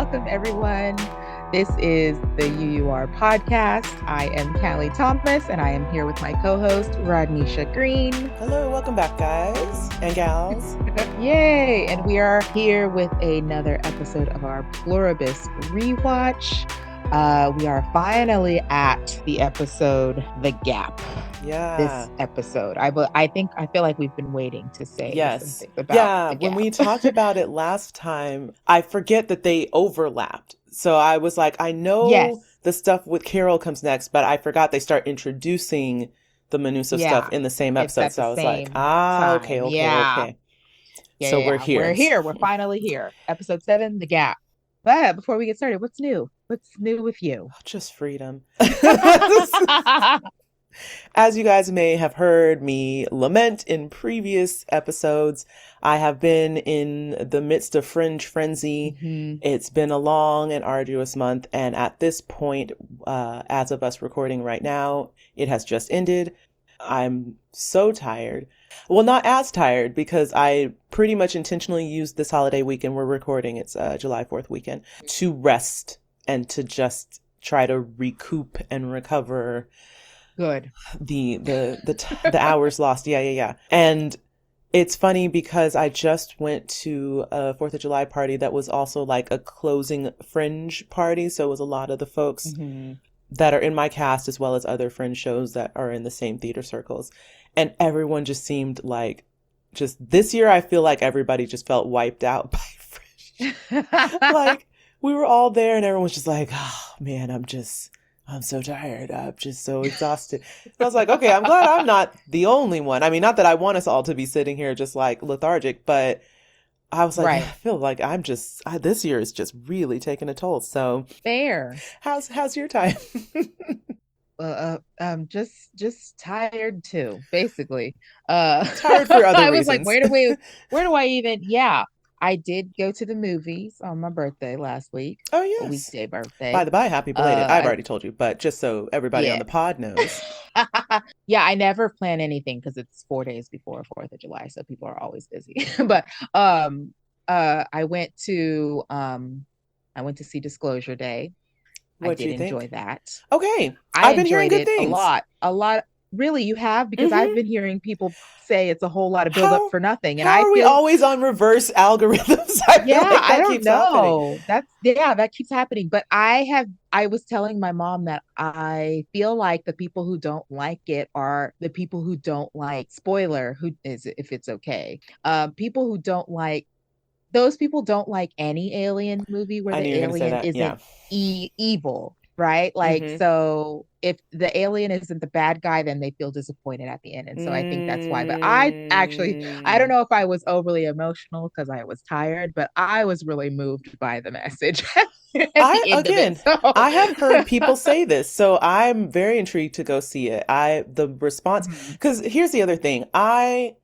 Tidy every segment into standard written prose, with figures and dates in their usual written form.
welcome everyone. This is the UUR podcast. I am Callie Thomas, and I am here with my co-host, Rodnesha Green. Hello, welcome back, guys and gals. Yay! And we are here with another episode of our Pluribus Rewatch. We are finally at the episode, The Gap. Yeah. This episode. I feel like we've been waiting to say yes. about The Gap. When we talked about it last time, I forget that they overlapped. So I was like, I know the stuff with Carol comes next, but I forgot they start introducing the Manuso stuff in the same episode. So I was like, okay. So we're here. We're finally here. Episode 7, The Gap. But before we get started, what's new? What's new with you? Just freedom. As you guys may have heard me lament in previous episodes, I have been in the midst of fringe frenzy. Mm-hmm. It's been a long and arduous month. And at this point, as of us recording right now, it has just ended. I'm so tired. Well, not as tired because I pretty much intentionally used this holiday weekend. We're recording. It's July 4th weekend to rest and to just try to recoup and recover. Good. The hours lost. Yeah. And it's funny because I just went to a 4th of July party that was also like a closing fringe party. So it was a lot of the folks that are in my cast as well as other fringe shows that are in the same theater circles. And everyone just seemed like, just this year, I feel like everybody just felt wiped out by fringe. Like we were all there and everyone was just like, oh man, I'm so tired. I'm just so exhausted. And I was like, okay, I'm glad I'm not the only one. I mean, not that I want us all to be sitting here just like lethargic, but I was like, I feel like this year is just really taking a toll. So fair. How's your time? Just tired too, basically. Tired for other reasons. I was like, where do I even? Yeah. I did go to the movies on my birthday last week. Oh, yes. A weekday birthday. By the by, happy belated. I've already told you, but just so everybody on the pod knows. Yeah, I never plan anything because it's 4 days before 4th of July, so people are always busy. But I went to see Disclosure Day. What did you think? Enjoy that. Okay. I've been hearing good things. A lot. Really, you have? Because I've been hearing people say it's a whole lot of buildup for nothing. And how are we always on reverse algorithms? I don't know. That keeps happening. But I was telling my mom that I feel like the people who don't like it are the people who don't like, spoiler, who is, if it's okay. People who don't like, those people don't like any alien movie where the alien isn't evil. Right? Like, so if the alien isn't the bad guy, then they feel disappointed at the end. And so I think that's why. But I don't know if I was overly emotional because I was tired, but I was really moved by the message. I have heard people say this, so I'm very intrigued to go see it. The response, because here's the other thing. I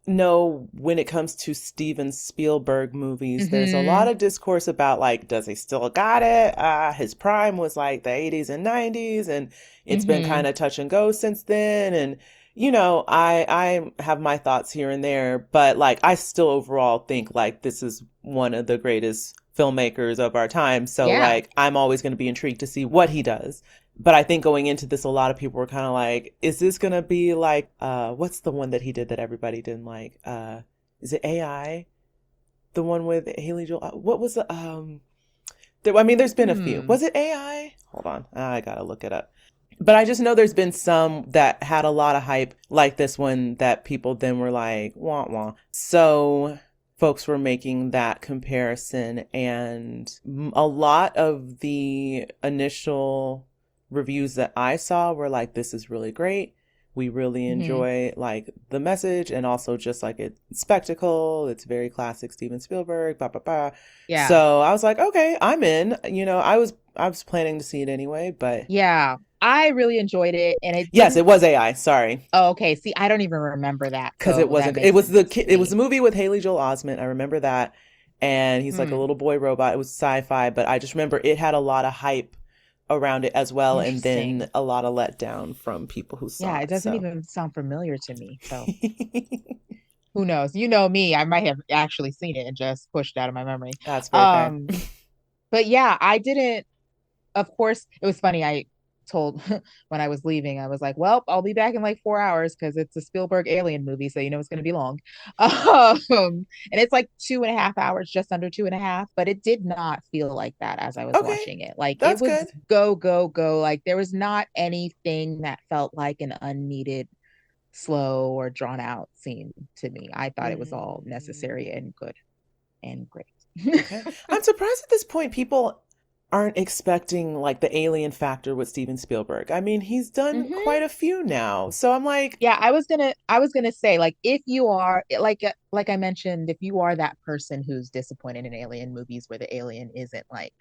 know when it comes to Steven Spielberg movies, there's a lot of discourse about like, does he still got it? His prime was like the 80s and 90s, and it's been kind of touch and go since then. And, you know, I have my thoughts here and there, but like, I still overall think like this is one of the greatest filmmakers of our time. So like, I'm always going to be intrigued to see what he does. But I think going into this, a lot of people were kind of like, is this going to be like, what's the one that he did that everybody didn't like? Is it AI? The one with Haley Joel? What was the, there's been a few. Was it AI? Hold on. I got to look it up. But I just know there's been some that had a lot of hype like this one that people then were like, wah, wah. So folks were making that comparison, and a lot of the initial reviews that I saw were like, this is really great. We really enjoy like the message, and also just like it's spectacle. It's very classic Steven Spielberg, blah, blah, blah. Yeah. So I was like, okay, I'm in. You know, I was planning to see it anyway, but yeah, I really enjoyed it. And it was AI. Sorry. Oh, okay. See, I don't even remember that because it wasn't. It was the movie with Haley Joel Osment. I remember that, and he's like a little boy robot. It was sci-fi, but I just remember it had a lot of hype around it as well, and then a lot of letdown from people who saw it. It doesn't even sound familiar to me, so who knows? You know me, I might have actually seen it and just pushed out of my memory. That's very fair. But yeah, I didn't. Of course, it was funny. I told when I was leaving, I was like, "Well, I'll be back in like 4 hours because it's a Spielberg alien movie, so you know it's going to be long." And it's like 2.5 hours, just under 2.5. But it did not feel like that as I was Okay, watching it. Like it that's was good. go, go, go. Like there was not anything that felt like an unneeded, slow, or drawn out scene to me. I thought it was all necessary Mm, and good and great. okay. I'm surprised at this point people aren't expecting like the alien factor with Steven Spielberg. I mean, he's done Hmm. quite a few now. So I'm like, Yeah, I was gonna say, like, if you are like I mentioned, if you are that person who's disappointed in alien movies where the alien isn't like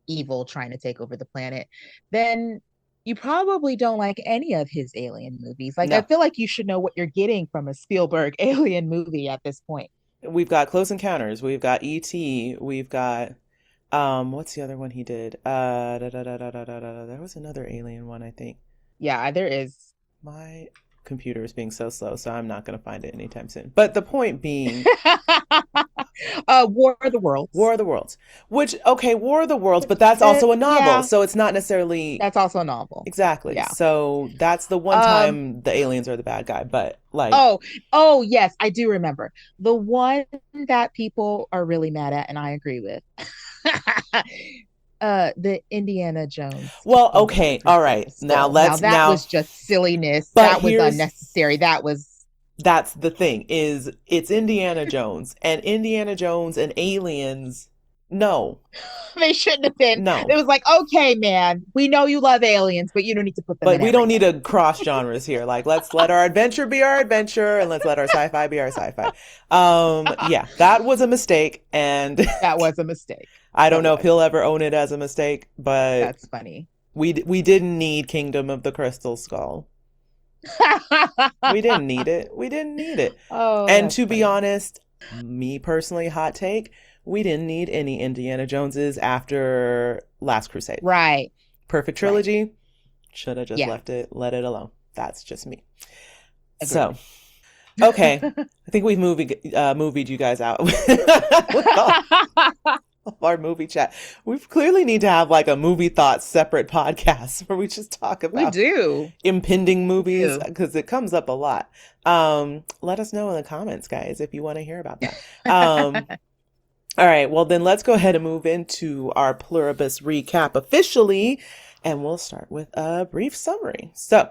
evil trying to take over the planet, then you probably don't like any of his alien movies. Like I no. feel like you should know what you're getting from a Spielberg alien movie at this point. We've got Close Encounters, we've got E.T., we've got what's the other one he did? There was another alien one, I think. Yeah, there is. My computer is being so slow, so I'm not going to find it anytime soon. But the point being, War of the Worlds. War of the Worlds, which, okay, War of the Worlds, but that's also a novel, Yeah, so it's not necessarily that's also a novel. exactly. Yeah. So that's the one Um, time the aliens are the bad guy, but like, Oh, oh yes, I do remember. The one that people are really mad at, and I agree with. The Indiana Jones well, Kingdom of the okay, all Crystal right. Now Skull. Now let's that now, was just silliness. but That was here's unnecessary. That was that's the thing is it's Indiana Jones and Indiana Jones and aliens. No, they shouldn't have been. no. It was like, okay, man, we know you love aliens, but you don't need to put them But in we don't need everything. to cross genres here. Like, let's let our adventure be our adventure and let's let our sci-fi be our sci-fi. Yeah, that was a mistake. And That was a mistake. I don't That know if was. he'll ever own it as a mistake, but That's funny. we didn't need Kingdom of the Crystal Skull. We didn't need it. We didn't need it. Oh, And that's to be funny. honest, me personally, hot take, we didn't need any Indiana Joneses after Last Crusade. Right, Perfect right. trilogy. Should have just Yeah, left it, let it alone. That's just me. So, agreed. okay. I think we've movied you guys out with all of our movie chat. We clearly need to have like a movie thoughts separate podcast where we just talk We about do. impending We movies do. because it comes up a lot. Let us know in the comments, guys, if you want to hear about that. All right, well then let's go ahead and move into our pluribus recap officially, and we'll start with a brief summary. So,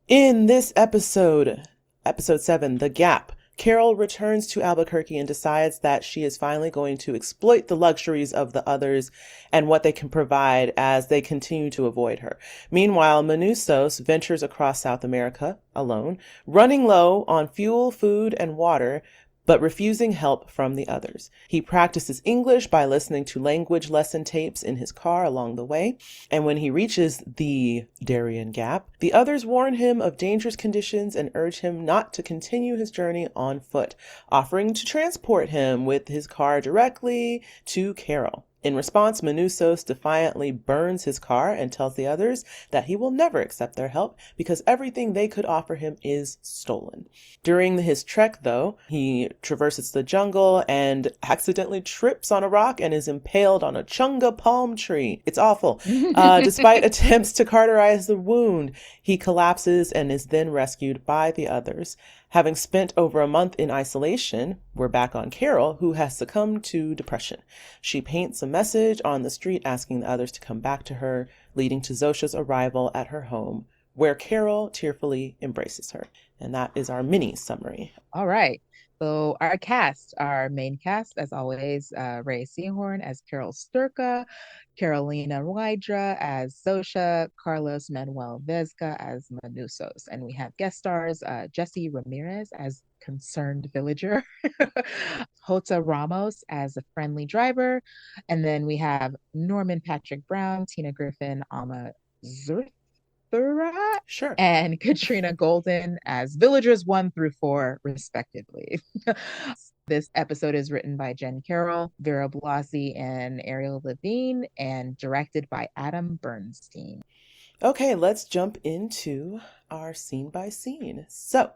in this episode, episode 7, The Gap, Carol returns to Albuquerque and decides that she is finally going to exploit the luxuries of the others and what they can provide as they continue to avoid her. Meanwhile, Manustos ventures across South America alone, running low on fuel, food, and water, but refusing help from the others. He practices English by listening to language lesson tapes in his car along the way, and when he reaches the Darién Gap, the others warn him of dangerous conditions and urge him not to continue his journey on foot, offering to transport him with his car directly to Carol. In response, Manustos defiantly burns his car and tells the others that he will never accept their help because everything they could offer him is stolen. During his trek, though, he traverses the jungle and accidentally trips on a rock and is impaled on a chunga palm tree. It's awful. Despite attempts to cauterize the wound, he collapses and is then rescued by the others. Having spent over a month in isolation, we're back on Carol, who has succumbed to depression. She paints a message on the street asking the others to come back to her, leading to Zosha's arrival at her home, where Carol tearfully embraces her. And that is our mini summary. All right. So our main cast, as always, Ray Seahorn as Carol Sturka, Carolina Rydra as Sosha, Carlos Manuel Vesga as Manusos. And we have guest stars, Jesse Ramirez as concerned villager, Jota Ramos as a friendly driver, and then we have Norman Patrick Brown, Tina Griffin, Alma Zerth, Sure. and Katrina Golden as villagers 1 through 4, respectively. This episode is written by Jen Carroll, Vera Blasi, and Ariel Levine, and directed by Adam Bernstein. Okay, let's jump into our scene by scene. So,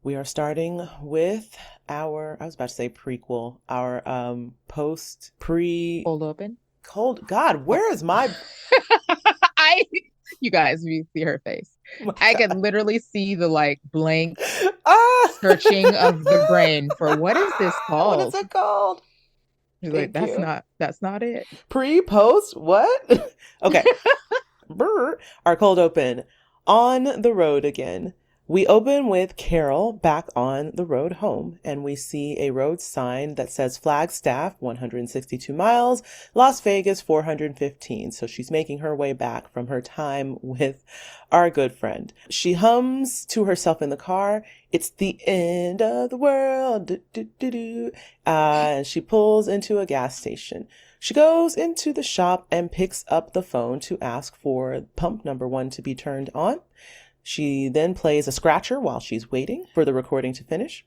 We are starting with I was about to say prequel, our Hold open. cold. God, Oh. where is my, I, you guys, you see her face. oh my I could God. literally see the like blank Ah! searching of the brain for what is this What is called? it called? She's like, Thank you. that's not it. Pre, post, what? Okay. Brr. Our cold open. On the road again. We open with Carol back on the road home, and we see a road sign that says Flagstaff, 162 miles, Las Vegas, 415. So she's making her way back from her time with our good friend. She hums to herself in the car. It's the end of the world. Do, do, do, do. And she pulls into a gas station. She goes into the shop and picks up the phone to ask for pump number 1 to be turned on. She then plays a scratcher while she's waiting for the recording to finish.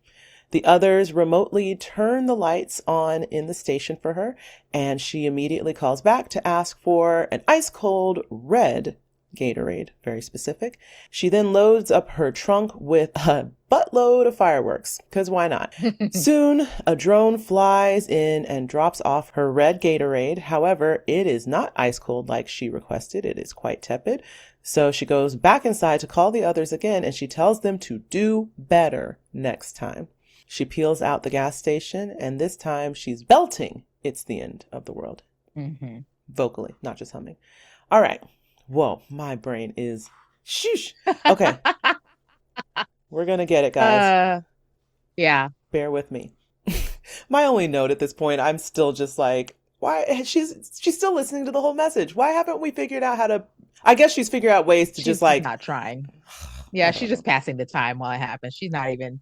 The others remotely turn the lights on in the station for her, and she immediately calls back to ask for an ice cold red Gatorade, very specific. She then loads up her trunk with a buttload of fireworks, because why not? Soon, a drone flies in and drops off her red Gatorade. However, it is not ice cold like she requested. It is quite tepid. So she goes back inside to call the others again, and she tells them to do better next time. She peels out the gas station, and this time she's belting "It's the End of the World." Mm-hmm. Vocally, not just humming. All right. Whoa, my brain is shoosh. Okay. We're going to get it, guys. Yeah. Bear with me. My only note at this point, I'm still just like, why? She's still listening to the whole message. Why haven't we figured out how to, I guess she's figured out ways to She's just like, not trying. Yeah, she's just passing the time while it happens. She's not even,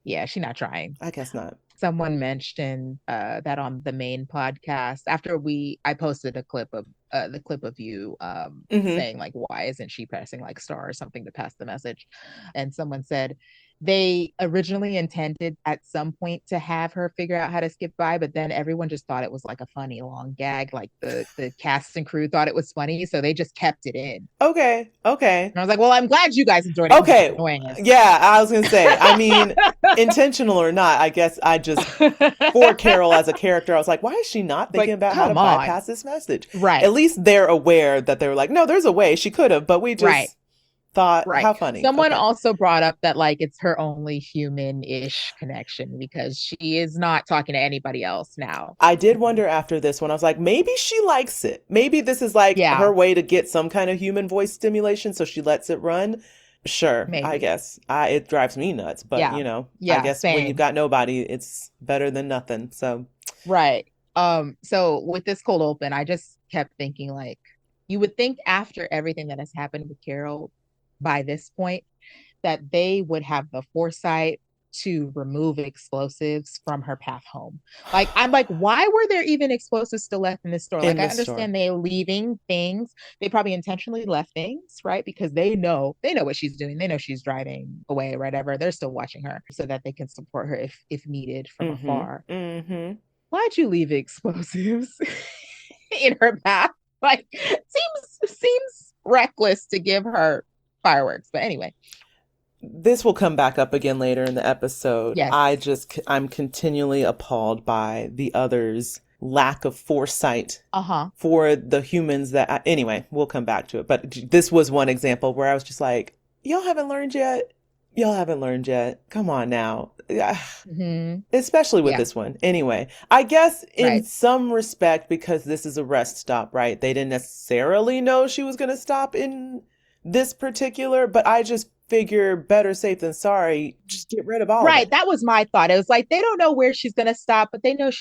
yeah, she's not trying. I guess not. Someone mentioned that on the main podcast after I posted a clip of the clip of you saying like, why isn't she pressing like star or something to pass the message? And someone said they originally intended at some point to have her figure out how to skip by, but then everyone just thought it was like a funny long gag. Like the cast and crew thought it was funny, so they just kept it in. Okay. And I was like, well, I'm glad you guys enjoyed it because it's Okay. annoying us. Yeah, I was going to say, I mean, intentional or not, I guess I just, for Carol as a character, I was like, why is she not thinking about how to bypass this message? Right. At least they're aware that they were like, no, there's a way she could have, but we just thought, how funny. Someone also brought up that like it's her only human-ish connection because she is not talking to anybody else now. I did wonder after this one, I was like, maybe she likes it. Maybe this is like her way to get some kind of human voice stimulation, so she lets it run. Sure, maybe. I guess. It drives me nuts, but you know, I guess when you've got nobody, it's better than nothing. So right. So with this cold open, I just kept thinking like, you would think after everything that has happened with Carol by this point that they would have the foresight to remove explosives from her path home. Like, I'm like, why were there even explosives still left in this store? Like, I understand they leaving things. They probably intentionally left things, right? Because they know what she's doing. They know she's driving away or whatever. They're still watching her so that they can support her if needed from afar. Why'd you leave explosives in her path? Like, seems reckless to give her fireworks. But anyway, this will come back up again later in the episode. Yes. I'm continually appalled by the others' lack of foresight for the humans that anyway, we'll come back to it. But this was one example where I was just like, y'all haven't learned yet. Come on now. Especially with this one. Anyway, I guess in some respect, because this is a rest stop, right? They didn't necessarily know she was going to stop in this particular, but I just figure better safe than sorry. Just get rid of all of it. That was my thought. It was like they don't know where she's gonna stop, but they know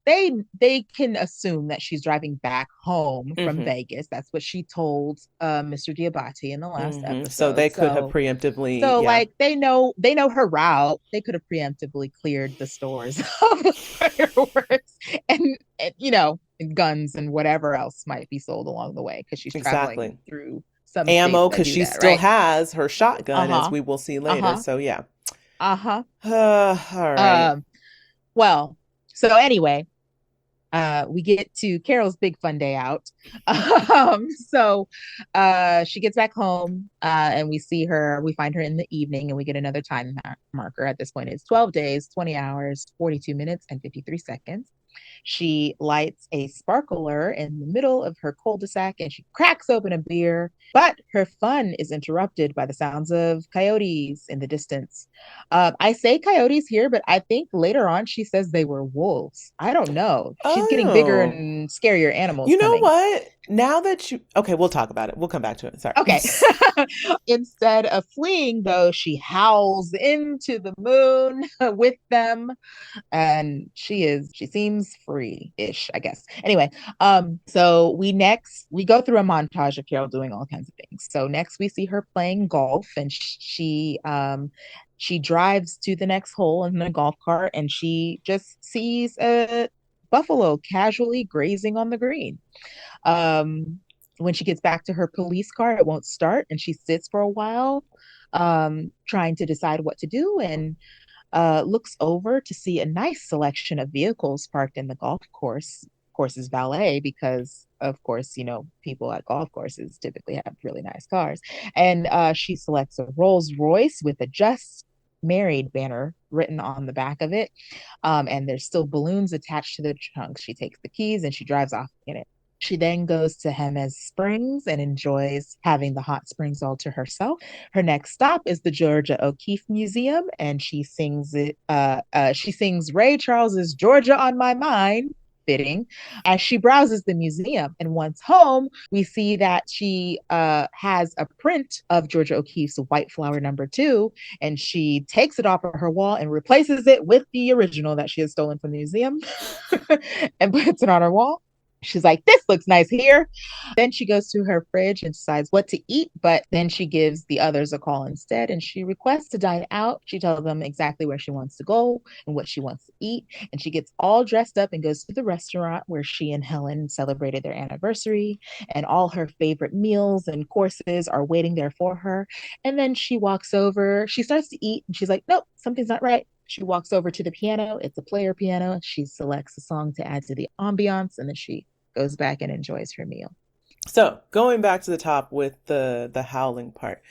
they can assume that she's driving back home from Vegas. That's what she told Mr. Diabate in the last episode. So they could have preemptively like they know her route. They could have preemptively cleared the stores of fireworks and you know, guns and whatever else might be sold along the way because she's traveling through ammo because she still has her shotgun, as we will see later. So yeah. All right. Well, so anyway, we get to Carol's big fun day out. So she gets back home and we find her in the evening and we get another time marker. At this point, it's 12 days, 20 hours, 42 minutes, and 53 seconds. She lights a sparkler in the middle of her cul-de-sac and she cracks open a beer, but her fun is interrupted by the sounds of coyotes in the distance. I say coyotes here, but I think later on she says they were wolves. I don't know. She's getting bigger Oh, and scarier animals you know coming. what? Now that you, okay, we'll talk about it. We'll come back to it. Sorry. Okay. Instead of fleeing, though, she howls into the moon with them, and she seems free-ish, I guess. Anyway, so we go through a montage of Carol doing all kinds of things. So next we see her playing golf, and she drives to the next hole in the golf cart, and she just sees a buffalo casually grazing on the green. Um, when she gets back to her police car, it won't start, and she sits for a while, trying to decide what to do, and looks over to see a nice selection of vehicles parked in the golf course's valet, because of course, people at golf courses typically have really nice cars. And she selects a Rolls Royce with a just married banner written on the back of it. And there's still balloons attached to the trunk. She takes the keys and she drives off in it. She then goes to Jemez Springs and enjoys having the hot springs all to herself. Her next stop is the Georgia O'Keeffe Museum, and she sings Ray Charles's "Georgia on My Mind," fitting, as she browses the museum. And once home, we see that she has a print of Georgia O'Keeffe's White Flower #2, and she takes it off of her wall and replaces it with the original that she has stolen from the museum and puts it on her wall. She's like, this looks nice here. Then she goes to her fridge and decides what to eat, but then she gives the others a call instead and she requests to dine out. She tells them exactly where she wants to go and what she wants to eat. And she gets all dressed up and goes to the restaurant where she and Helen celebrated their anniversary. And all her favorite meals and courses are waiting there for her. And then she walks over, she starts to eat, and she's like, nope, something's not right. She walks over to the piano. It's a player piano. She selects a song to add to the ambiance, and then she goes back and enjoys her meal. So going back to the top with the howling part,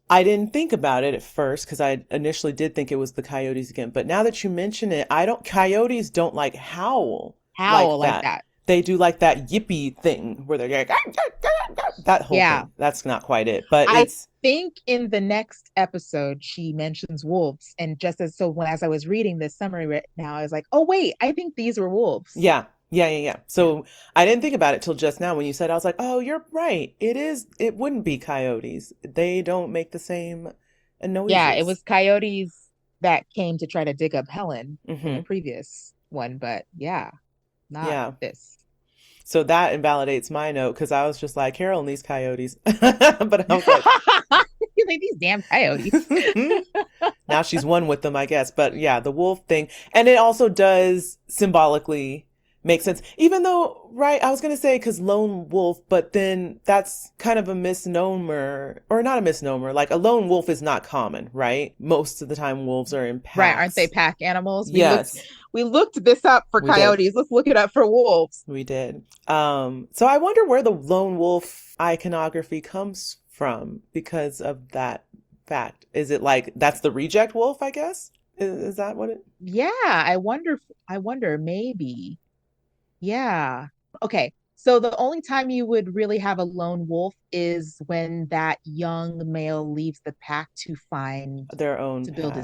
I didn't think about it at first because I initially did think it was the coyotes again. But now that you mention it, coyotes don't like howl Like that. that. They do like that yippy thing where they're like, that whole thing. That's not quite it, but I think in the next episode she mentions wolves, and just as I was reading this summary right now, I was like, oh wait, I think these were wolves. Yeah. So I didn't think about it till just now when you said, I was like, oh, you're right. It wouldn't be coyotes. They don't make the same noises. Yeah, it was coyotes that came to try to dig up Helen in the previous one, but not this. So that invalidates my note because I was just like, Carol and these coyotes. But I was like, like these damn coyotes. Now she's one with them, I guess. But yeah, the wolf thing. And it also does symbolically make sense. Even though, right, I was going to say because lone wolf, but then that's kind of a misnomer, or not a misnomer. Like a lone wolf is not common, right? Most of the time wolves are in packs. Right, aren't they pack animals? Yes. We looked this up for coyotes. Let's look it up for wolves. We did. So I wonder where the lone wolf iconography comes from because of that fact. Is it like that's the reject wolf, I guess? Is that what it? Yeah, I wonder maybe. Yeah. Okay. So the only time you would really have a lone wolf is when that young male leaves the pack to find their own to build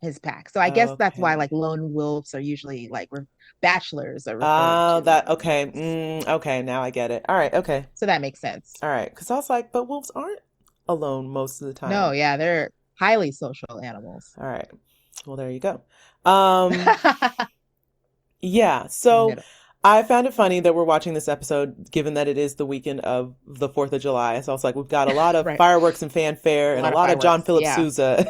his pack. So I guess that's why like lone wolves are usually like bachelors are referred to. Okay. Okay, now I get it. All right, okay. So that makes sense. All right, because I was like, but wolves aren't alone most of the time. No, yeah, they're highly social animals. All right. Well, there you go. Yeah, so I found it funny that we're watching this episode, given that it is the weekend of the 4th of July. So I was like, we've got a lot of fireworks and fanfare and a lot of John Philip Sousa.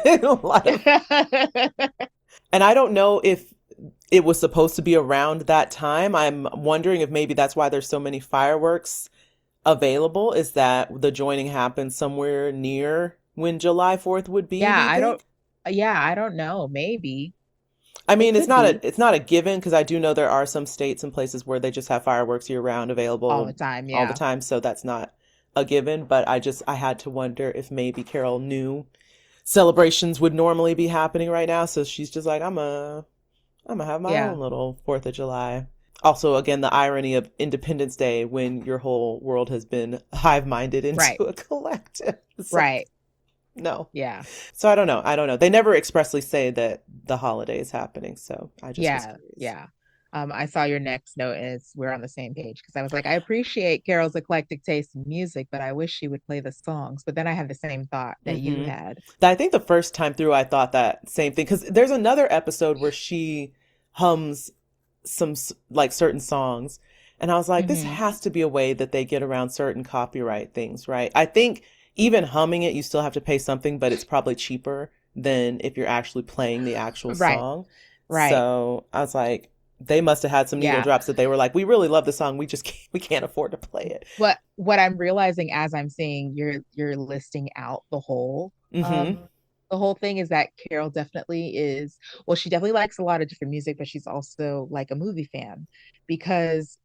And I don't know if it was supposed to be around that time. I'm wondering if maybe that's why there's so many fireworks available, is that the joining happened somewhere near when July 4th would be. I don't know. Maybe. I It mean, could be it's not a given because I do know there are some states and places where they just have fireworks year round all the available time. all the Yeah. time, so that's not a given, but I had to wonder if maybe Carol knew celebrations would normally be happening right now, so she's just like I'm gonna have my Yeah. own little 4th of July. Also, again, the irony of Independence Day when your whole world has been hive-minded Right. into a collective. It's like, Right. no. Yeah. So I don't know. I don't know. They never expressly say that the holiday is happening, so I just was Yeah. curious. Yeah. I saw your next note is we're on the same page because I was like, I appreciate Carol's eclectic taste in music, but I wish she would play the songs. But then I had the same thought that you Mm-hmm. had. I think the first time through, I thought that same thing because there's another episode where she hums some like certain songs, and I was like, this Hmm. has to be a way that they get around certain copyright things, right? I think even humming it, you still have to pay something, but it's probably cheaper than if you're actually playing the actual Right. song. Right. So I was like, they must have had some needle Yeah. drops that they were like, we really love the song, we can't afford to play it. What I'm realizing as I'm seeing you're listing out Mm-hmm. the whole thing is that Carol definitely is, well, she definitely likes a lot of different music, but she's also like a movie fan because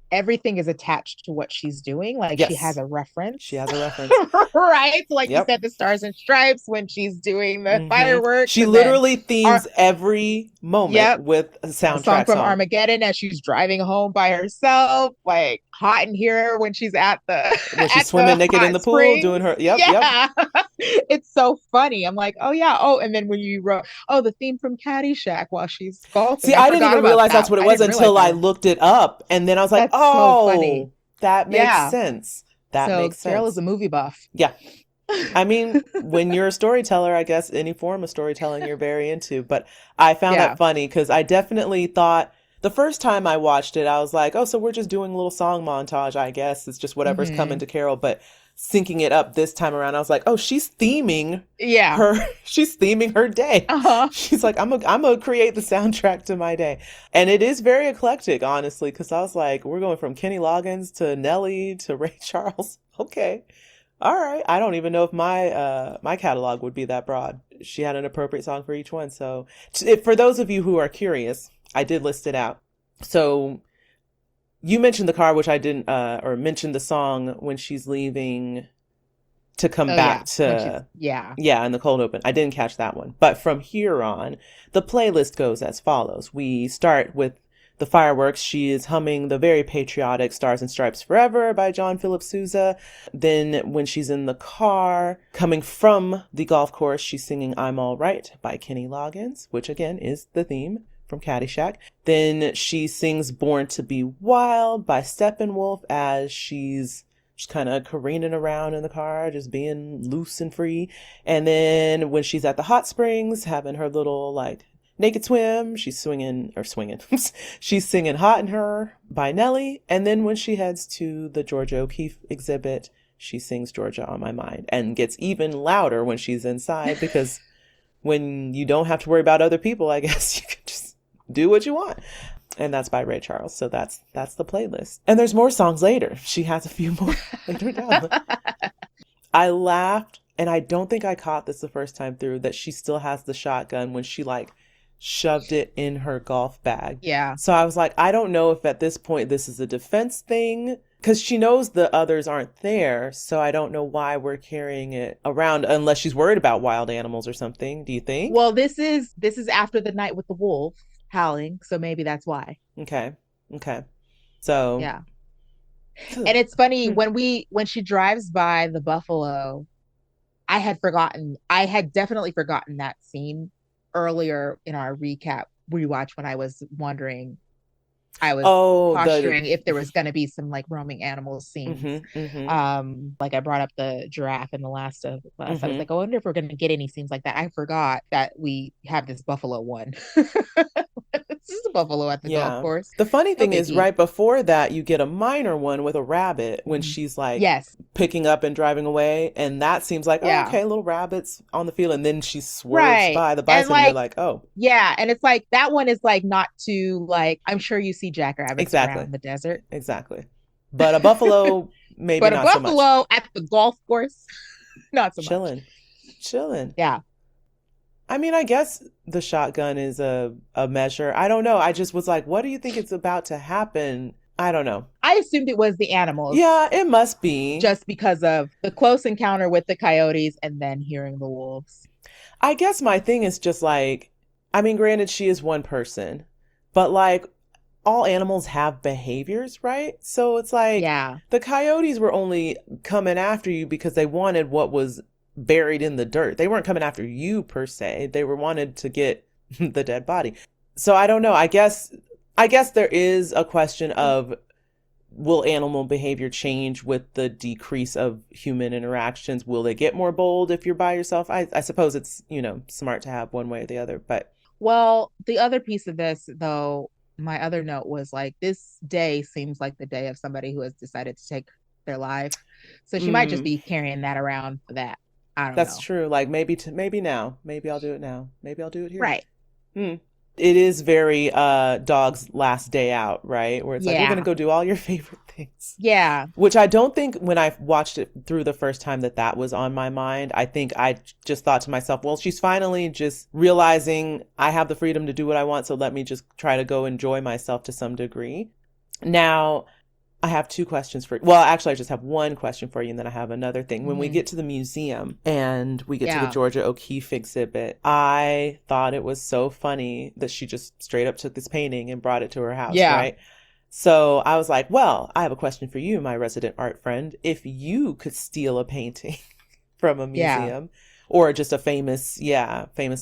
everything is attached to what she's doing. Like she has Yes, a she reference, has a reference. right? So like you Yep. said, the Stars and Stripes when she's doing the Hmm. fireworks, She and then literally our themes every moment yep, with a a song soundtrack from song. Armageddon as she's driving home by herself, like Hot in Here when she's at the When she's at swimming the naked in hot the pool, doing springs. her, yep. Yeah. It's so funny. I'm like, oh yeah. Oh, and then when you wrote, oh, the theme from Caddyshack while she's See, golfing. I I didn't forgot even about realize that's that. what it I was didn't realize until that I one. looked it up. And then I was like, That's so funny. oh, that makes Yeah. sense. That So makes Carol is sense. a movie buff. Yeah. I mean, when you're a storyteller, I guess any form of storytelling you're very into. But I found that Yeah. funny because I definitely thought the first time I watched it, I was like, oh, so we're just doing a little song montage, I guess. It's just whatever's coming Hmm. to Carol. But syncing it up this time around, I was like, oh, Yeah. her, she's theming her day. Uh-huh. She's like, I'm gonna create the soundtrack to my day. And it is very eclectic, honestly, because I was like, we're going from Kenny Loggins to Nelly to Ray Charles. Okay. All right. I don't even know if my catalog would be that broad. She had an appropriate song for each one. So for those of you who are curious, I did list it out. So you mentioned the car, which I didn't, or mentioned the song when she's leaving to come Oh back yeah. When she's to, yeah. yeah, in the cold open. I didn't catch that one. But from here on, the playlist goes as follows. We start with the fireworks. She is humming the very patriotic Stars and Stripes Forever by John Philip Sousa. Then when she's in the car, coming from the golf course, she's singing I'm All Right by Kenny Loggins, which again is the theme from Caddyshack. Then she sings Born to Be Wild by Steppenwolf as she's just kind of careening around in the car, just being loose and free. And then when she's at the hot springs, having her little like naked swim, she's swinging. She's singing Hot in Her by Nelly. And then when she heads to the Georgia O'Keeffe exhibit, she sings Georgia on My Mind and gets even louder when she's inside because when you don't have to worry about other people, I guess you can just do what you want. And that's by Ray Charles. So that's the playlist. And there's more songs later. She has a few more later down. I laughed, and I don't think I caught this the first time through, that she still has the shotgun when she like shoved it in her golf bag. Yeah. So I was like, I don't know if at this point this is a defense thing because she knows the others aren't there. So I don't know why we're carrying it around unless she's worried about wild animals or something. Do you think? Well, this is after the night with the wolf howling, so maybe that's why. Okay. Okay. So, Yeah. And it's funny when she drives by the buffalo, I had definitely forgotten that scene earlier in our recap rewatch when I was oh, the posturing if there was going to be some like roaming animal scenes. mm-hmm. Like I brought up the giraffe in the last of last. I was Mm-hmm. like, I wonder if we're going to get any scenes like that. I forgot that we have this buffalo one. This is a buffalo at the golf Yeah. course. The funny No thing is, biggie. right before that, you get a minor one with a rabbit when Mhm. she's like Yes. picking up and driving away. And that seems like, oh, Yeah. okay, little rabbits on the field. And then she swerves Right. by the And bison, and you're like, like, oh, yeah, and it's like that one is like not too like I'm sure you see jackrabbits exactly. around the desert, Exactly. But a buffalo, maybe but a not so much. buffalo at the golf course, not so much. Chilling. Chilling. Yeah. I mean, I guess the shotgun is a measure. I don't know. I just was like, what do you think is about to happen? I don't know. I assumed it was the animals Yeah, it must be. just because of the close encounter with the coyotes and then hearing the wolves. I guess my thing is just like, I mean, granted, she is one person, but like all animals have behaviors, right? So it's like Yeah. the coyotes were only coming after you because they wanted what was buried in the dirt. They weren't coming after you per se. They were wanted to get the dead body. So I don't know. I guess there is a question of will animal behavior change with the decrease of human interactions? Will they get more bold if you're by yourself? I suppose it's, smart to have one way or the other, but Well, the other piece of this, though, my other note was like, this day seems like the day of somebody who has decided to take their life. So she might just mm, be carrying that around for that. I don't that's know. true. Like maybe now. Maybe I'll do it now. Maybe I'll do it here. Right. Hmm. It is very dog's last day out, right? Where it's like you're gonna Yeah. go do all your favorite things. Yeah. Which I don't think when I watched it through the first time that was on my mind. I think I just thought to myself, well, she's finally just realizing I have the freedom to do what I want, so let me just try to go enjoy myself to some degree. Now, I have two questions for you. Well, actually, I just have one question for you, and then I have another thing. When we Hmm. get to the museum and we get to the Yeah. Georgia O'Keeffe exhibit, I thought it was so funny that she just straight up took this painting and brought it to her house, Yeah. right? So I was like, well, I have a question for you, my resident art friend. If you could steal a painting from a Yeah. museum or just a famous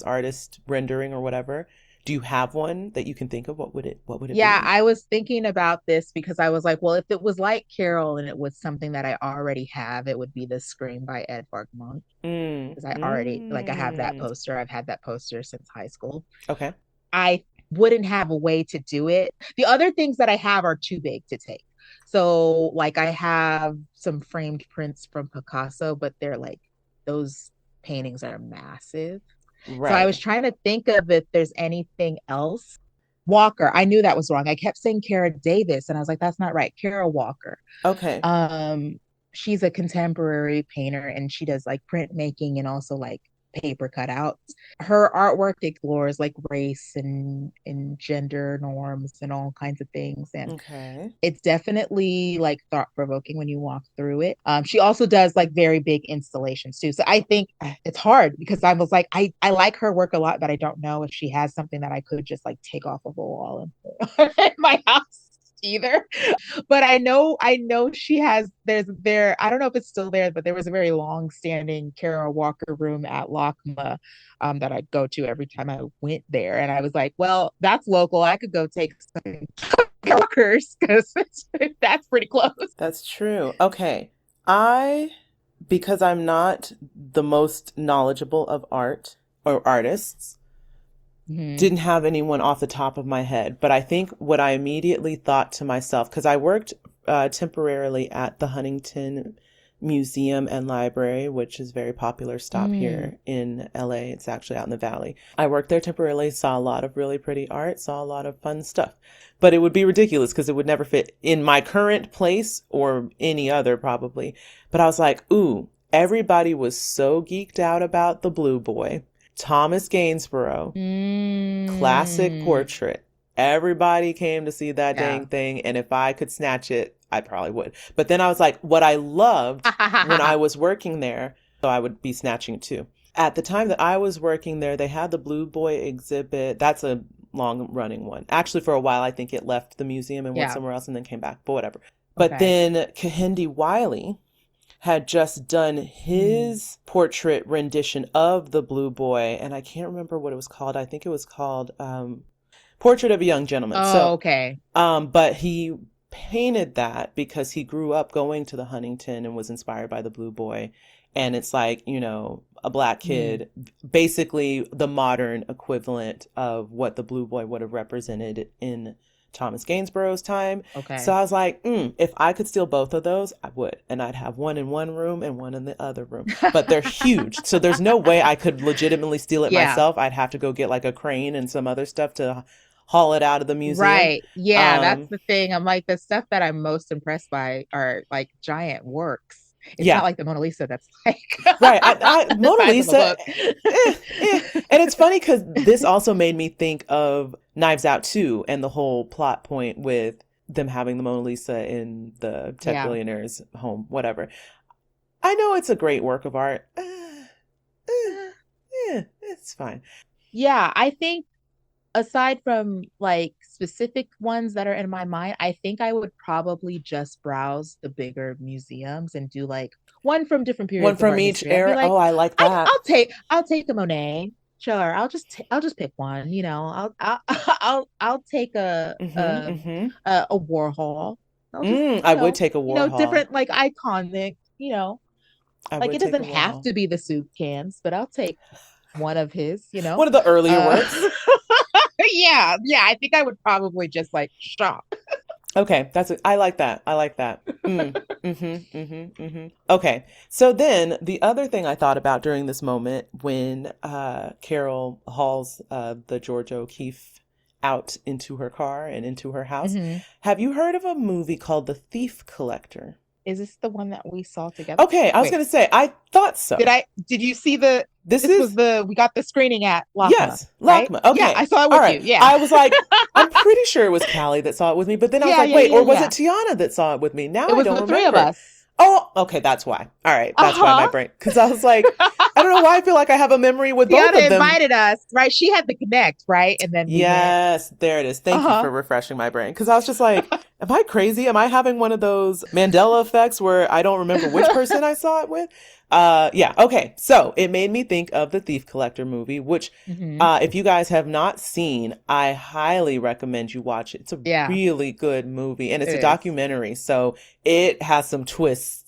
artist rendering or whatever, do you have one that you can think of? What would it Yeah, be? I was thinking about this because I was like, well, if it was like Carol and it was something that I already have, it would be the Scream by Edvard Munch. Mm, Because I already like I have that mm. poster. I've had that poster since high school. Okay. I wouldn't have a way to do it. The other things that I have are too big to take. So like I have some framed prints from Picasso, but they're like those paintings are massive. So I was Right. trying to think of if there's anything else. Walker, I knew that was wrong. I kept saying Kara Davis, and I was like, that's not right. Kara Walker. Okay. Um, she's a contemporary painter, and she does like printmaking and also like paper cutouts. Her artwork explores like race and gender norms and all kinds of things, and Okay. it's definitely like thought provoking when you walk through it. She also does like very big installations too. So I think it's hard because I was like, I like her work a lot, but I don't know if she has something that I could just like take off of a wall and put in my house either. But I know she has there I don't know if it's still there, but there was a very long standing Kara Walker room at LACMA that I'd go to every time I went there. And I was like, well, that's local. I could go take some Walkers because that's pretty close. That's true. Okay. I, because I'm not the most knowledgeable of art or artists, Mm-hmm. didn't have anyone off the top of my head. But I think what I immediately thought to myself, because I worked temporarily at the Huntington Museum and Library, which is a very popular stop Mm. here in LA. It's actually out in the valley. I worked there temporarily, saw a lot of really pretty art, saw a lot of fun stuff. But it would be ridiculous because it would never fit in my current place or any other probably. But I was like, ooh, everybody was so geeked out about the Blue Boy. Thomas Gainsborough, classic Mm. portrait. Everybody came to see that dang Yeah. thing, and if I could snatch it, I probably would. But then I was like, what I loved when I was working there, so I would be snatching it too. At the time that I was working there, they had the Blue Boy exhibit. That's a long running one. Actually, for a while, I think it left the museum and went Yeah. somewhere else and then came back, but whatever. But Okay. then Kehinde Wiley had just done Mm. his portrait rendition of the Blue Boy, and I can't remember what it was called. I think it was called Portrait of a Young Gentleman. Oh, So, okay. but he painted that because he grew up going to the Huntington and was inspired by the Blue Boy. And it's like, a black Mm. kid, basically the modern equivalent of what the Blue Boy would have represented in Thomas Gainsborough's time. So Okay. I was like, if I could steal both of those, I would. And I'd have one in one room and one in the other room. But they're huge. So there's no way I could legitimately steal it Yeah. myself. I'd have to go get like a crane and some other stuff to haul it out of the museum. Right. Yeah, that's Um, the thing. I'm like the stuff that I'm most impressed by are like giant works. It's Yeah. not like the Mona Lisa that's like Right. the Mona size of a Lisa, book. And it's funny because this also made me think of Knives Out 2 and the whole plot point with them having the Mona Lisa in the tech Yeah. billionaire's home, whatever. I know it's a great work of art. It's fine. Yeah, I think aside from like specific ones that are in my mind, I think I would probably just browse the bigger museums and do like one from different One periods of from art each history. I'd be era. like, Oh, I like that. I'll take a Monet. Sure, I'll just pick one. I'll take Mm-hmm. a Warhol. I'll just I would take a Warhol. different like iconic. I Like would it take a doesn't have Warhol. to be the soup cans, but I'll take one of his. One of the earlier Uh, works. yeah, I think I would probably just like shop. Okay, I like that. I like that. Okay, so then the other thing I thought about during this moment when Carol hauls the George O'Keeffe out into her car and into her house, Hmm. have you heard of a movie called The Thief Collector? Is this the one that we saw together? Okay, I was Wait, gonna say I thought so. did you see the, This this was is the, we got the screening at LACMA, Yes, right? Lakma. Yeah, I Okay. saw it All with right. you. Yeah. I was like, I'm pretty sure it was Callie that saw it with me, but then I was Yeah, like, yeah, wait, yeah, or was it yeah. Tiana that saw it with me? Now It I was don't the three of remember. us. Oh, okay, that's why. All right, that's why my Uh-huh. brain, because I was like, I don't know why I feel like I have a memory with both Tiana of them. invited us, right? She had the connect, right? And then we went. Yes, there it is. Thank you Uh-huh. for refreshing my brain, because I was just like, am I crazy? Am I having one of those Mandela effects where I don't remember which person I saw it with? Yeah, okay. So it made me think of the Thief Collector movie, which Hmm. if you guys have not seen, I highly recommend you watch it. It's a Yeah, really good movie and it's it a is. documentary. So it has some twists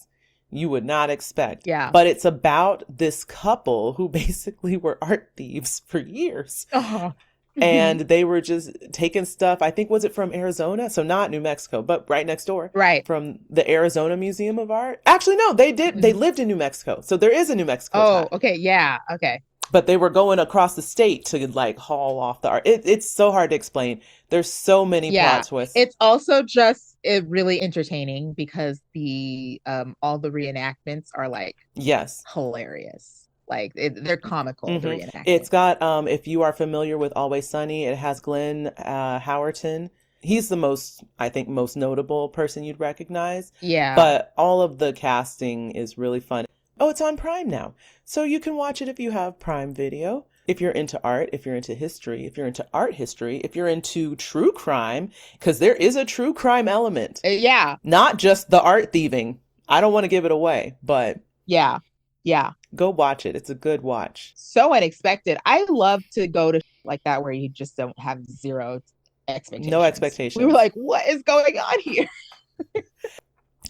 you would not expect. Yeah. But it's about this couple who basically were art thieves for years. Uh-huh. And they were just taking stuff. I think, was it from Arizona? So not New Mexico, but right next door Right. from the Arizona Museum of Art. Actually, no, they Mhm. lived in New Mexico. So there is a New Mexico Oh, tie, okay. Yeah. Okay. but they were going across the state to like haul off the art. It's so hard to explain. There's so many plot Yeah. twists. It's also just really entertaining because the all the reenactments are like Yes. hilarious. Like they're comical, the It's reenactments. got, if you are familiar with Always Sunny, it has Glenn Howerton. He's the most, I think, most notable person you'd recognize. Yeah. But all of the casting is really fun. Oh, it's on Prime now. So you can watch it if you have Prime Video. If you're into art, if you're into history, if you're into art history, if you're into true crime, because there is a true crime element, Yeah. not just the art thieving. I don't want to give it away, but Yeah. Yeah. go watch it. It's a good watch. So unexpected. I love to go to like that where you just don't have zero No expectations. We were expectations. like, what is going on here?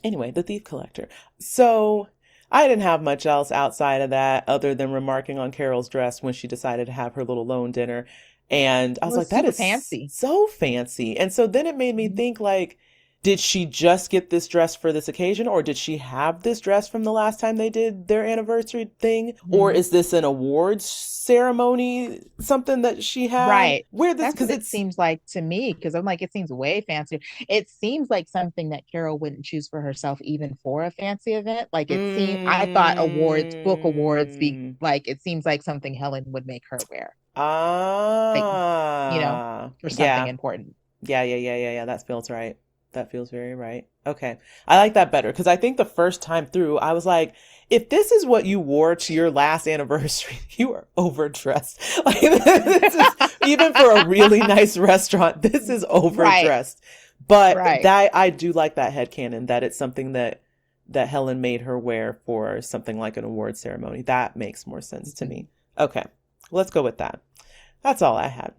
Anyway, The Thief Collector. So I didn't have much else outside of that other than remarking on Carol's dress when she decided to have her little lone dinner. And I It was like, was that super is fancy. so fancy. And so then it made me think like, did she just get this dress for this occasion, or did she have this dress from the last time they did their anniversary thing? Or Mhm. is this an awards ceremony, something that she had? Right. Where this, That's because what it it's, seems like to me, because I'm like, it seems way fancier. It seems like something that Carol wouldn't choose for herself, even for a fancy event. Like I thought book awards be mm, like, it seems like something Helen would make her wear, like, for something yeah. important. Yeah. That feels right. That feels very right. Okay. I like that better because I think the first time through, I was like, if this is what you wore to your last anniversary, you are overdressed. Like, this is, even for a really nice restaurant, this is Right. overdressed. But Right. that, I do like that headcanon that it's something that Helen made her wear for something like an award ceremony. That makes more sense to Mhm. me. Okay. Let's go with that. That's all I had.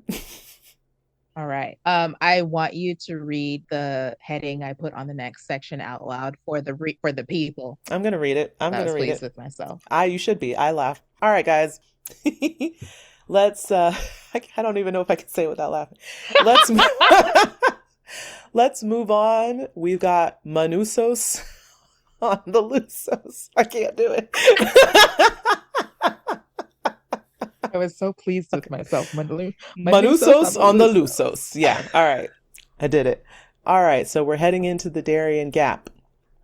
All right. I want you to read the heading I put on the next section out loud for for the people. I'm going to read it. I'm I going to was read pleased it. with myself. You should be. I laugh. All right, guys. Let's, I don't even know if I can say it without laughing. Let's, let's move on. We've got Manusos on the Lusos. I can't do it. I was so pleased with myself. Manusos on the Lusos. Yeah. All right. I did it. All right. So we're heading into the Darién Gap.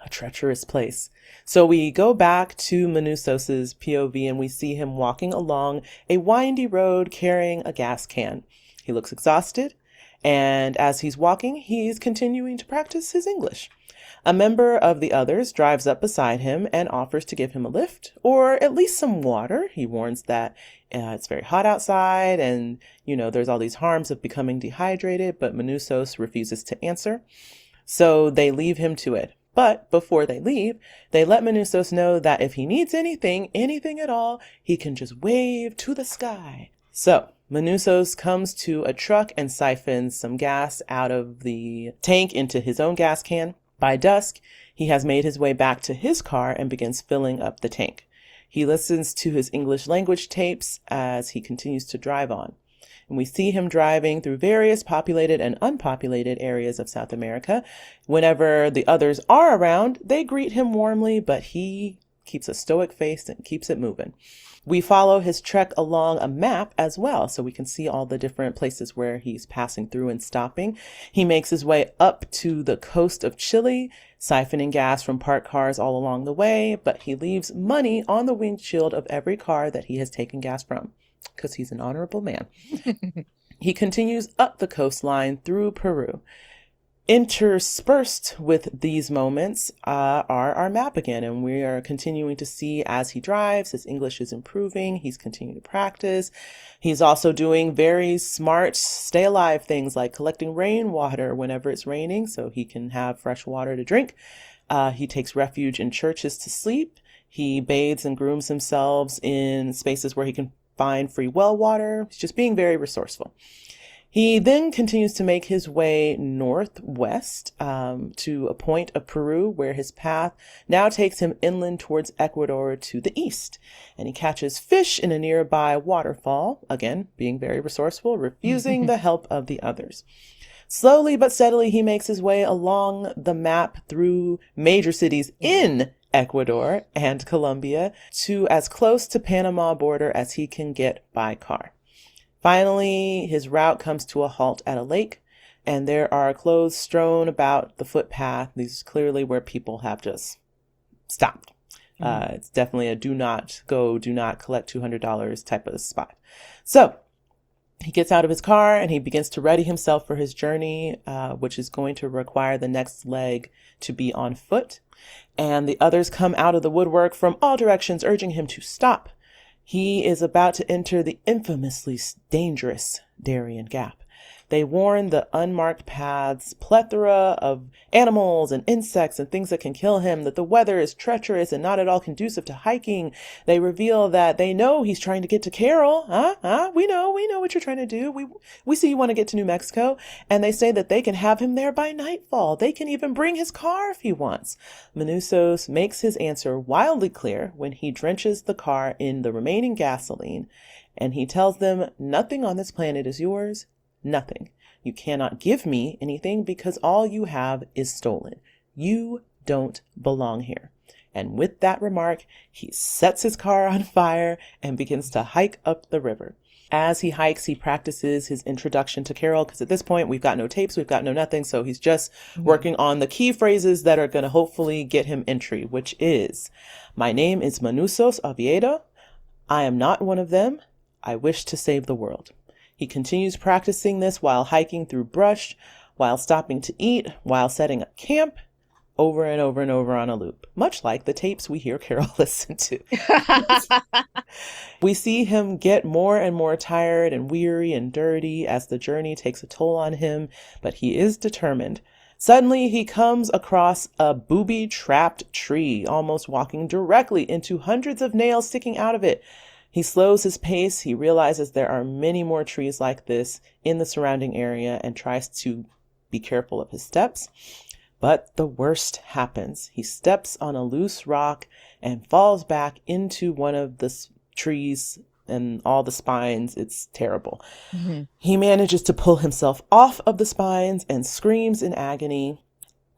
A treacherous place. So we go back to Manusos's POV and we see him walking along a windy road carrying a gas can. He looks exhausted, and as he's walking, he's continuing to practice his English. A member of the others drives up beside him and offers to give him a lift, or at least some water. He warns that it's very hot outside and, there's all these harms of becoming dehydrated, but Manusos refuses to answer. So they leave him to it. But before they leave, they let Manusos know that if he needs anything at all, he can just wave to the sky. So Manusos comes to a truck and siphons some gas out of the tank into his own gas can. By dusk, he has made his way back to his car and begins filling up the tank. He listens to his English language tapes as he continues to drive on. And we see him driving through various populated and unpopulated areas of South America. Whenever the others are around, they greet him warmly, but he keeps a stoic face and keeps it moving. We follow his trek along a map as well, so we can see all the different places where he's passing through and stopping. He makes his way up to the coast of Chile, siphoning gas from parked cars all along the way, but he leaves money on the windshield of every car that he has taken gas from, because he's an honorable man. He continues up the coastline through Peru. Interspersed with these moments are our map again, and we are continuing to see as he drives, his English is improving, he's continuing to practice. He's also doing very smart stay alive things like collecting rainwater whenever it's raining so he can have fresh water to drink. He takes refuge in churches to sleep. He bathes and grooms himself in spaces where he can find free well water. He's just being very resourceful. He then continues to make his way northwest to a point of Peru where his path now takes him inland towards Ecuador to the east. And he catches fish in a nearby waterfall, again, being very resourceful, refusing the help of the others. Slowly but steadily, he makes his way along the map through major cities in Ecuador and Colombia to as close to Panama border as he can get by car. Finally, his route comes to a halt at a lake, and there are clothes strewn about the footpath. These is clearly where people have just stopped. It's definitely a do not collect $200 type of spot. So he gets out of his car and he begins to ready himself for his journey, which is going to require the next leg to be on foot. And the others come out of the woodwork from all directions, urging him to stop. He is about to enter the infamously dangerous Darién Gap. They warn the unmarked paths, plethora of animals and insects and things that can kill him, that the weather is treacherous and not at all conducive to hiking. They reveal that they know he's trying to get to Carol. We know what you're trying to do. We see you want to get to New Mexico. And they say that they can have him there by nightfall. They can even bring his car if he wants. Manusos makes his answer wildly clear when he drenches the car in the remaining gasoline. And he tells them, nothing on this planet is yours. Nothing. You cannot give me anything because all you have is stolen. You don't belong here. And with that remark, he sets his car on fire and begins to hike up the river. As he hikes, he practices his introduction to Carol, because at this point, we've got no tapes, we've got no nothing. So he's just working on the key phrases that are going to hopefully get him entry, which is, my name is Manusos Oviedo. I am not one of them. I wish to save the world. He continues practicing this while hiking through brush, while stopping to eat, while setting up camp, over and over and over on a loop, much like the tapes we hear Carol listen to. We see him get more and more tired and weary and dirty as the journey takes a toll on him, but he is determined. Suddenly, he comes across a booby-trapped tree, almost walking directly into hundreds of nails sticking out of it. He slows his pace. He realizes there are many more trees like this in the surrounding area and tries to be careful of his steps. But the worst happens. He steps on a loose rock and falls back into one of the trees and all the spines. It's terrible. He manages to pull himself off of the spines and screams in agony.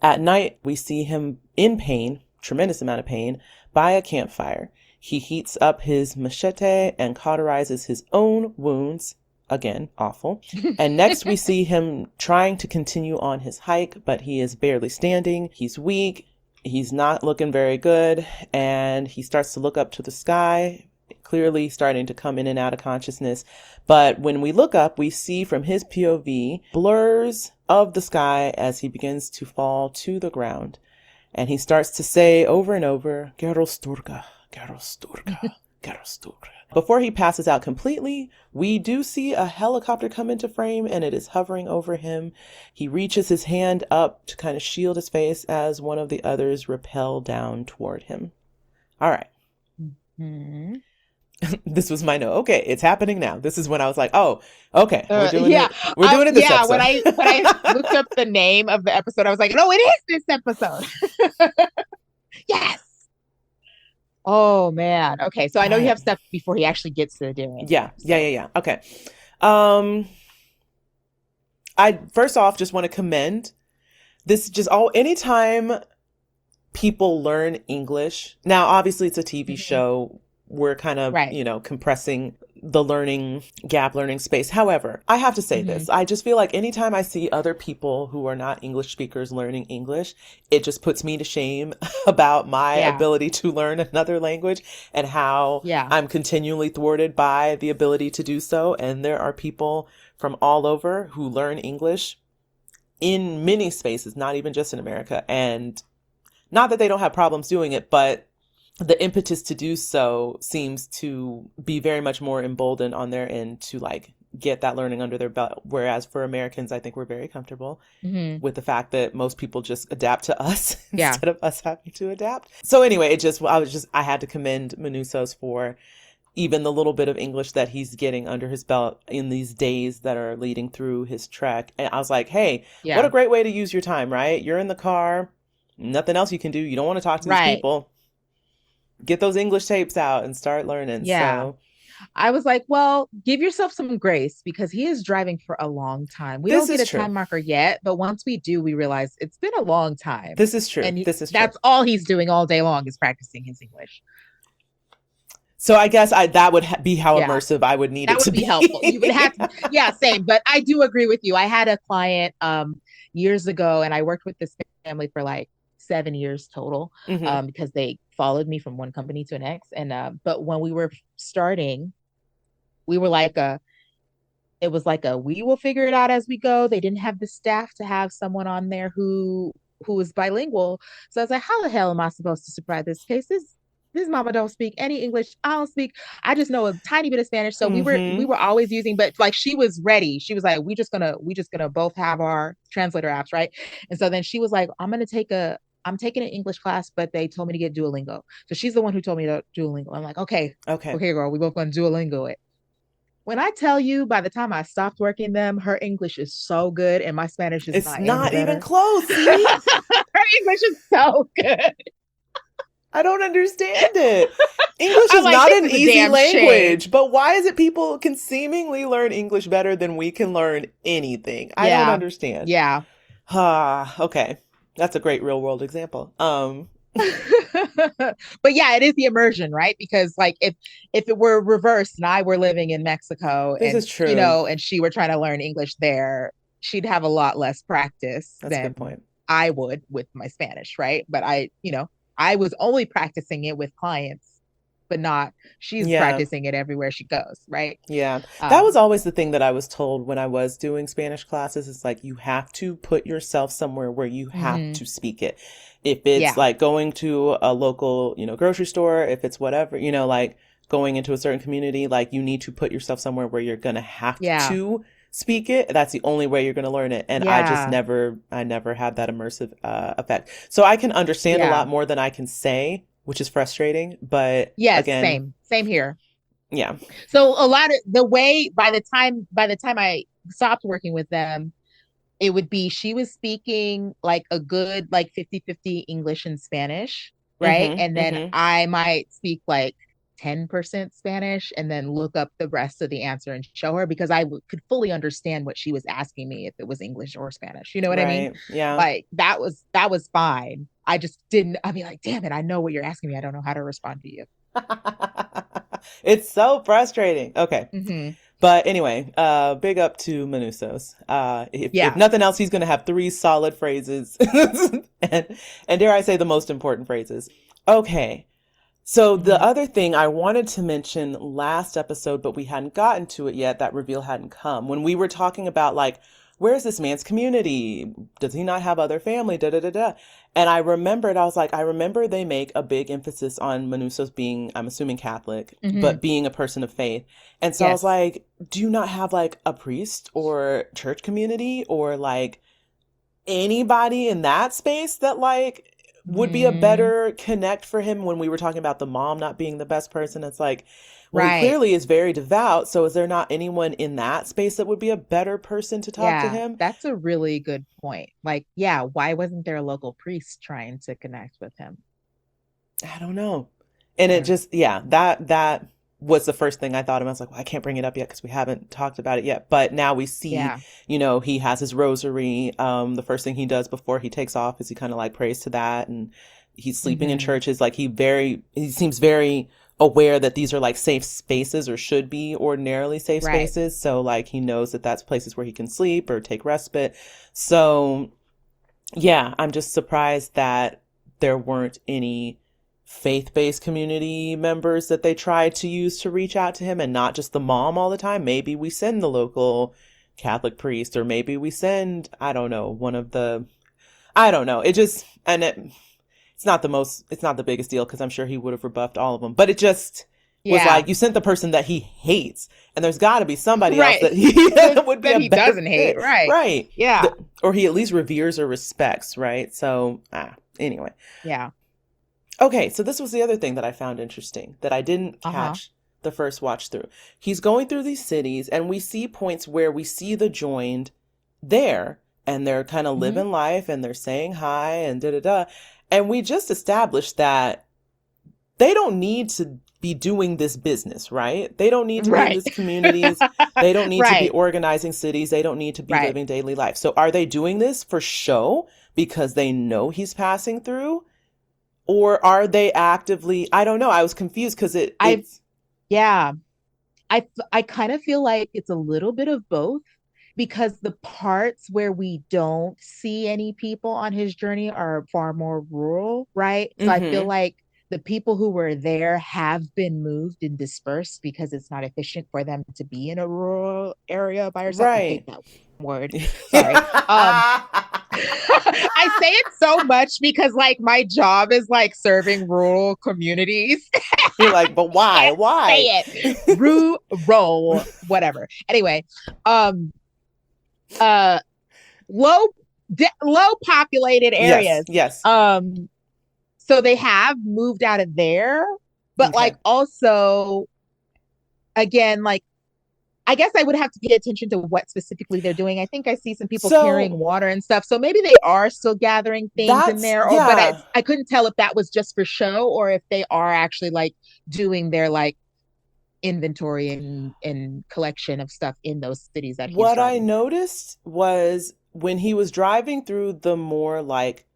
At night, we see him in pain, tremendous amount of pain, by a campfire. He heats up his machete and cauterizes his own wounds. Again, awful. And next we see him trying to continue on his hike, but he is barely standing. He's weak. He's not looking very good, and he starts to look up to the sky, clearly starting to come in and out of consciousness. But when we look up, we see from his POV blurs of the sky as he begins to fall to the ground. And he starts to say over and over, Gerosturga, Gerosturga, Gerosturga. Before he passes out completely, we do see a helicopter come into frame, and it is hovering over him. He reaches his hand up to kind of shield his face as one of the others rappel down toward him. All right. Mm-hmm. This was my note. Okay, it's happening now. This is when I was like, oh, okay, we're doing yeah. it. We're doing it this episode. When I looked up the name of the episode, I was like, no, it is this episode. Yes. Oh man. Okay, so I know you have stuff before he actually gets to the Darién. Yeah. Okay. I first off just want to commend this. Anytime people learn English. Now, obviously, it's a TV show. We're kind of, compressing the learning space. However, I have to say this. I just feel like anytime I see other people who are not English speakers learning English, it just puts me to shame about my ability to learn another language and how I'm continually thwarted by the ability to do so. And there are people from all over who learn English in many spaces, not even just in America. And not that they don't have problems doing it, but the impetus to do so seems to be very much more emboldened on their end to get that learning under their belt. Whereas for Americans, I think we're very comfortable with the fact that most people just adapt to us instead of us having to adapt. So anyway, I had to commend Manusos for even the little bit of English that he's getting under his belt in these days that are leading through his trek. And I was like, hey, what a great way to use your time, right? You're in the car, nothing else you can do. You don't want to talk to these people. Get those English tapes out and start learning. Yeah. So I was like, well, give yourself some grace because he is driving for a long time. We don't get a time marker yet, but once we do, we realize it's been a long time. This is true. And that's all he's doing all day long is practicing his English. So I guess that would be how immersive I would need it to be. That would be helpful. You would have to, same. But I do agree with you. I had a client years ago, and I worked with this family for 7 years total because they followed me from one company to the next. And but when we were starting, we were it was we will figure it out as we go. They didn't have the staff to have someone on there who was bilingual. So I was like, how the hell am I supposed to surprise this case? This mama don't speak any English. I don't speak. I just know a tiny bit of Spanish. So we were always using, but she was ready. She was like, we just gonna both have our translator apps, right? And so then she was like, I'm taking an English class, but they told me to get Duolingo. So she's the one who told me to Duolingo. I'm like, okay, girl, we both going to Duolingo it. When I tell you, by the time I stopped working them, her English is so good, and my Spanish is not even close. Her English is so good. I don't understand it. English is not an easy language, but why is it people can seemingly learn English better than we can learn anything? I don't understand. Yeah. Okay. That's a great real world example. But it is the immersion, right? Because if it were reversed and I were living in Mexico this is true. And she were trying to learn English there, she'd have a lot less practice than a good point. I would with my Spanish, right? But I was only practicing it with clients, but she's practicing it everywhere she goes, right? Yeah. That was always the thing that I was told when I was doing Spanish classes. It's you have to put yourself somewhere where you have to speak it. If it's going to a local, grocery store, if it's whatever, going into a certain community, you need to put yourself somewhere where you're going to have to speak it. That's the only way you're going to learn it. And I never had that immersive effect. So I can understand a lot more than I can say, which is frustrating, but again, same here. Yeah. So a lot of the way by the time I stopped working with them, it would be she was speaking a good 50-50 English and Spanish, right? And then I might speak 10% Spanish and then look up the rest of the answer and show her because I could fully understand what she was asking me if it was English or Spanish. You know what I mean? Yeah. That was fine. I just didn't, I'd be like, damn it, I know what you're asking me. I don't know how to respond to you. It's so frustrating. Okay. But anyway, big up to Manusos. If Yeah. nothing else, he's going to have three solid phrases, and dare I say, the most important phrases. Okay. So the Hmm. other thing I wanted to mention last episode, but we hadn't gotten to it yet, that reveal hadn't come. When we were talking about like, where's this man's community? Does he not have other family? Da da da da. And I remembered, I was like, I remember they make a big emphasis on Manusos being, I'm assuming Catholic, Hmm. but being a person of faith. And so I was Yes. like, do you not have like a priest or church community or like anybody in that space that like would be a Hmm. better connect for him? When we were talking about the mom not being the best person, it's like, well, he Right. clearly is very devout. So is there not anyone in that space that would be a better person to talk to Yeah, him? that's a really good point. Like, yeah, why wasn't there a local priest trying to connect with him? I don't know. And I it don't know. just, yeah, that was the first thing I thought of. I was like, well, I can't bring it up yet because we haven't talked about it yet. But now we see, Yeah. he has his rosary. The first thing he does before he takes off is he kind of like prays to that, and he's sleeping in Hmm. churches. Like he seems very aware that these are like safe spaces, or should be ordinarily safe Right. spaces. So like he knows that that's places where he can sleep or take respite. So yeah, I'm just surprised that there weren't any faith-based community members that they tried to use to reach out to him, and not just the mom all the time. Maybe we send the local Catholic priest, or maybe we send, I don't know, one of the, I don't know. It just, and it's not the biggest deal because I'm sure he would have rebuffed all of them, but it just was Yeah. like, you sent the person that he hates, and there's got to be somebody else Right. that he That would be that a he better doesn't hate. fit. Right. Right. Yeah. Or he at least reveres or respects, right? So, anyway. Yeah. Okay, so this was the other thing that I found interesting that I didn't Uh-huh. catch the first watch through. He's going through these cities, and we see points where we see the joined there, and they're kind of Hmm. living life, and they're saying hi and da da da. And we just established that they don't need to be doing this business, right? They don't need to be in Right. these communities. They don't need to be Right. organizing cities. They don't need to be Right. living daily life. So are they doing this for show because they know he's passing through? Or are they actively, I don't know. I was confused because I it's yeah. I kind of feel like it's a little bit of both, because the parts where we don't see any people on his journey are far more rural, right? So I feel mm-hmm. like the people who were there have been moved and dispersed because it's not efficient for them to be in a rural area by yourself. I hate Right. that word. Sorry. I say it so much because like my job is like serving rural communities. You're like, but why? Can't Why? say it. Rural, whatever. Anyway, um, uh, low low populated Yes, areas. yes. Um, so they have moved out of there, but like Okay. also again, like I guess I would have to pay attention to what specifically they're doing. I think I see some people carrying So water and stuff. So maybe they are still gathering things in there, or but yeah. I couldn't tell if that was just for show or if they are actually like doing their like inventory and collection of stuff in those cities that he's What I driving through. noticed was when he was driving through the more like